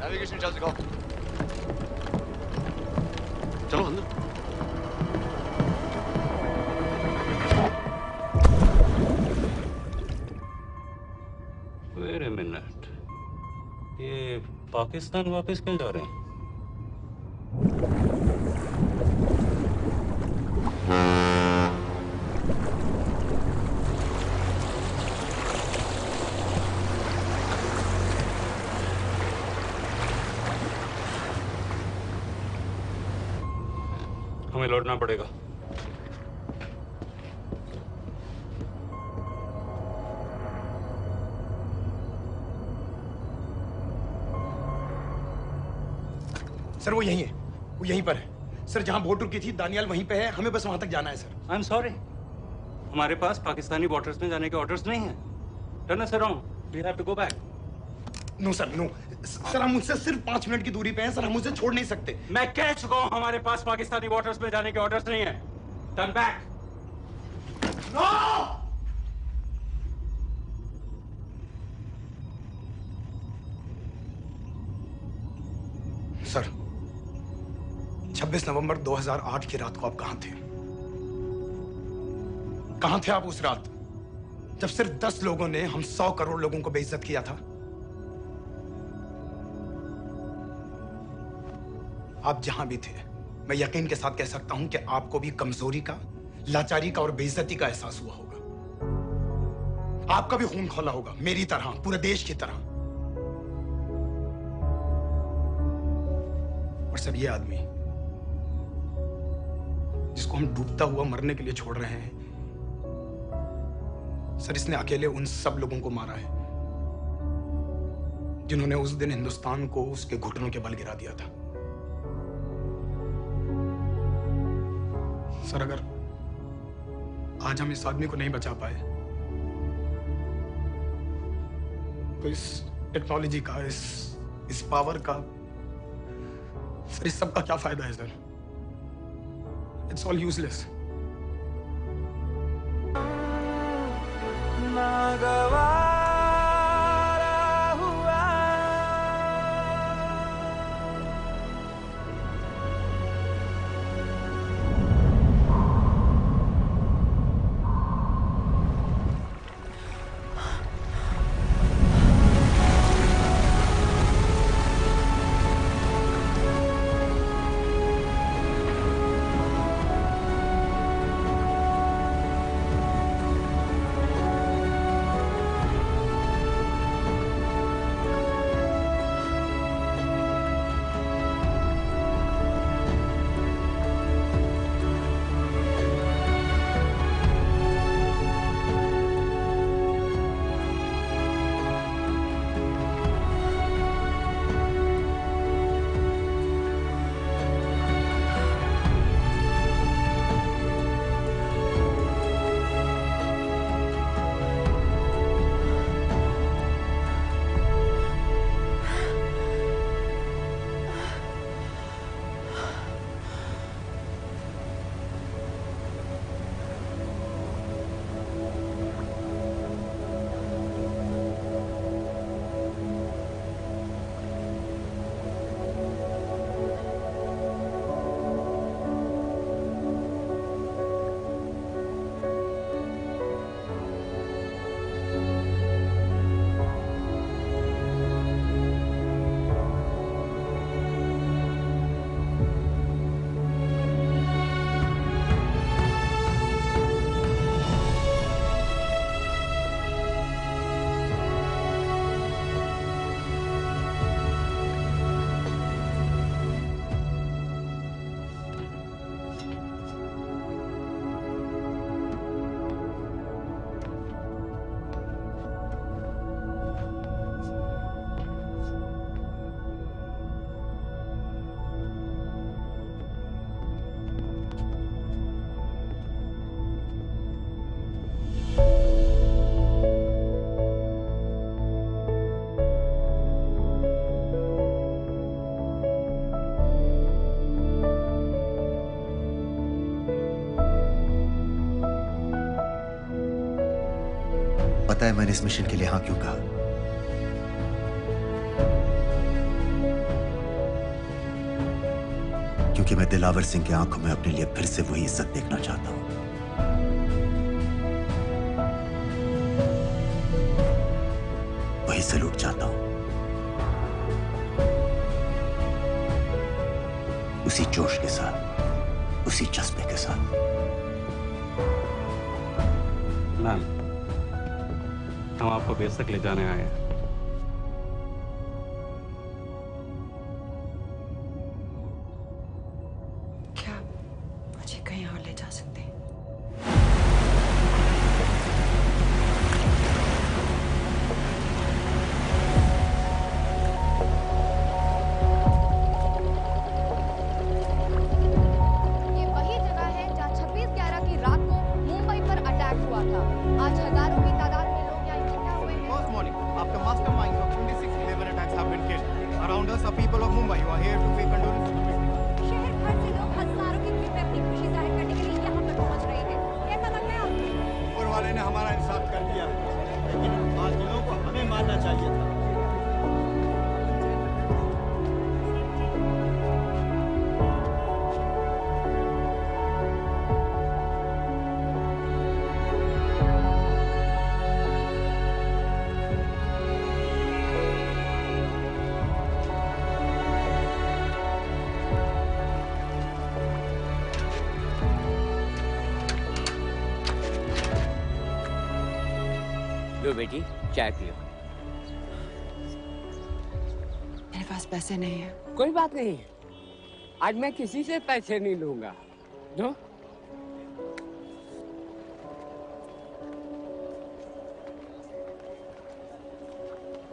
नेविगेशन चल सिखाओ। चलो अंदर। वेट अ मिनट, ये पाकिस्तान वापस क्यों जा रहे हैं? हमें लौटना पड़ेगा। सर वो यहीं है, वो यहीं पर है। सर जहां बोट रुकी थी दानियाल वहीं पे है, हमें बस वहां तक जाना है सर। आई एम सॉरी, हमारे पास पाकिस्तानी वाटर्स में जाने के ऑर्डर्स नहीं हैं। Turn us around, we have to go back. No sir no sir, हम मुझसे सिर्फ 5 मिनट की दूरी पे हैं सर, हम उसे छोड़ नहीं सकते। मैं कह चुका हूं हमारे पास पाकिस्तानी वाटर्स में जाने के ऑर्डर्स नहीं है। Turn back. नो! सर 26 नवंबर 2008 की रात को आप कहां थे? कहां थे आप उस रात जब सिर्फ 10 लोगों ने हम 100 करोड़ लोगों को बेइज्जत किया था? आप जहां भी थे, मैं यकीन के साथ कह सकता हूं कि आपको भी कमजोरी का, लाचारी का और बेइज्जती का एहसास हुआ होगा। आपका भी खून खौला होगा, मेरी तरह, पूरे देश की तरह। और सब ये आदमी जिसको हम डूबता हुआ मरने के लिए छोड़ रहे हैं, सर इसने अकेले उन सब लोगों को मारा है जिन्होंने उस दिन हिंदुस्तान को उसके घुटनों के बल गिरा दिया था। सर, अगर आज हम इस आदमी को नहीं बचा पाए तो इस टेक्नोलॉजी का, इस पावर का, सर इस सब का क्या फायदा है सर? It's all useless. पता है मैंने इस मिशन के लिए हाँ क्यों कहा? क्योंकि मैं दिलावर सिंह की आंखों में अपने लिए फिर से वही इज्जत देखना चाहता हूं। वही सैल्यूट चाहता हूं, उसी जोश के साथ, उसी जज्बे के साथ। मैम, हम आपको बेस तक ले जाने आए हैं। क्या मुझे कहीं और ले जा सकते हैं? ये वही जगह है जहाँ 26/11 की रात को मुंबई पर अटैक हुआ था। आज हजारों की तादाद में लोग यहाँ इकट्ठा हुए हैं। First morning, after masterminds of 26/11 attacks have been killed, around us are people of Mumbai who are here to pay condolences to victims. शहर भर से लोग हजारों की भीड़ में अपनी खुशी जाहिर करने के लिए यहाँ पर पहुँच रहे हैं। कैसा लगता है आपको? ऊपर वाले ने हमारा इंसाफ कर दिया, लेकिन उन बादलों को हमें मानना चाहिए था। लो बेटी, चाय पियो। मेरे पास पैसे नहीं है। कोई बात नहीं, आज मैं किसी से पैसे नहीं लूंगा। नो?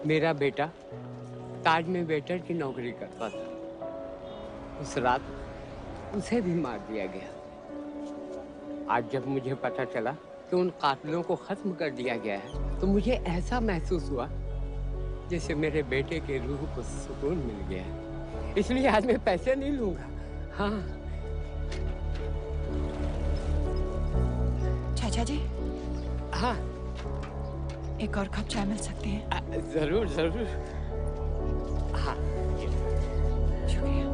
मेरा बेटा ताज में वेटर की नौकरी करता था। उस रात उसे भी मार दिया गया। आज जब मुझे पता चला कि उन कातिलों को खत्म कर दिया गया है तो मुझे ऐसा महसूस हुआ जैसे मेरे बेटे के रूह को सुकून मिल गया है। इसलिए आज मैं पैसे नहीं लूंगा। हाँ चाचा जी। हाँ एक और कप चाय मिल सकती है? जरूर जरूर। हाँ शुक्रिया।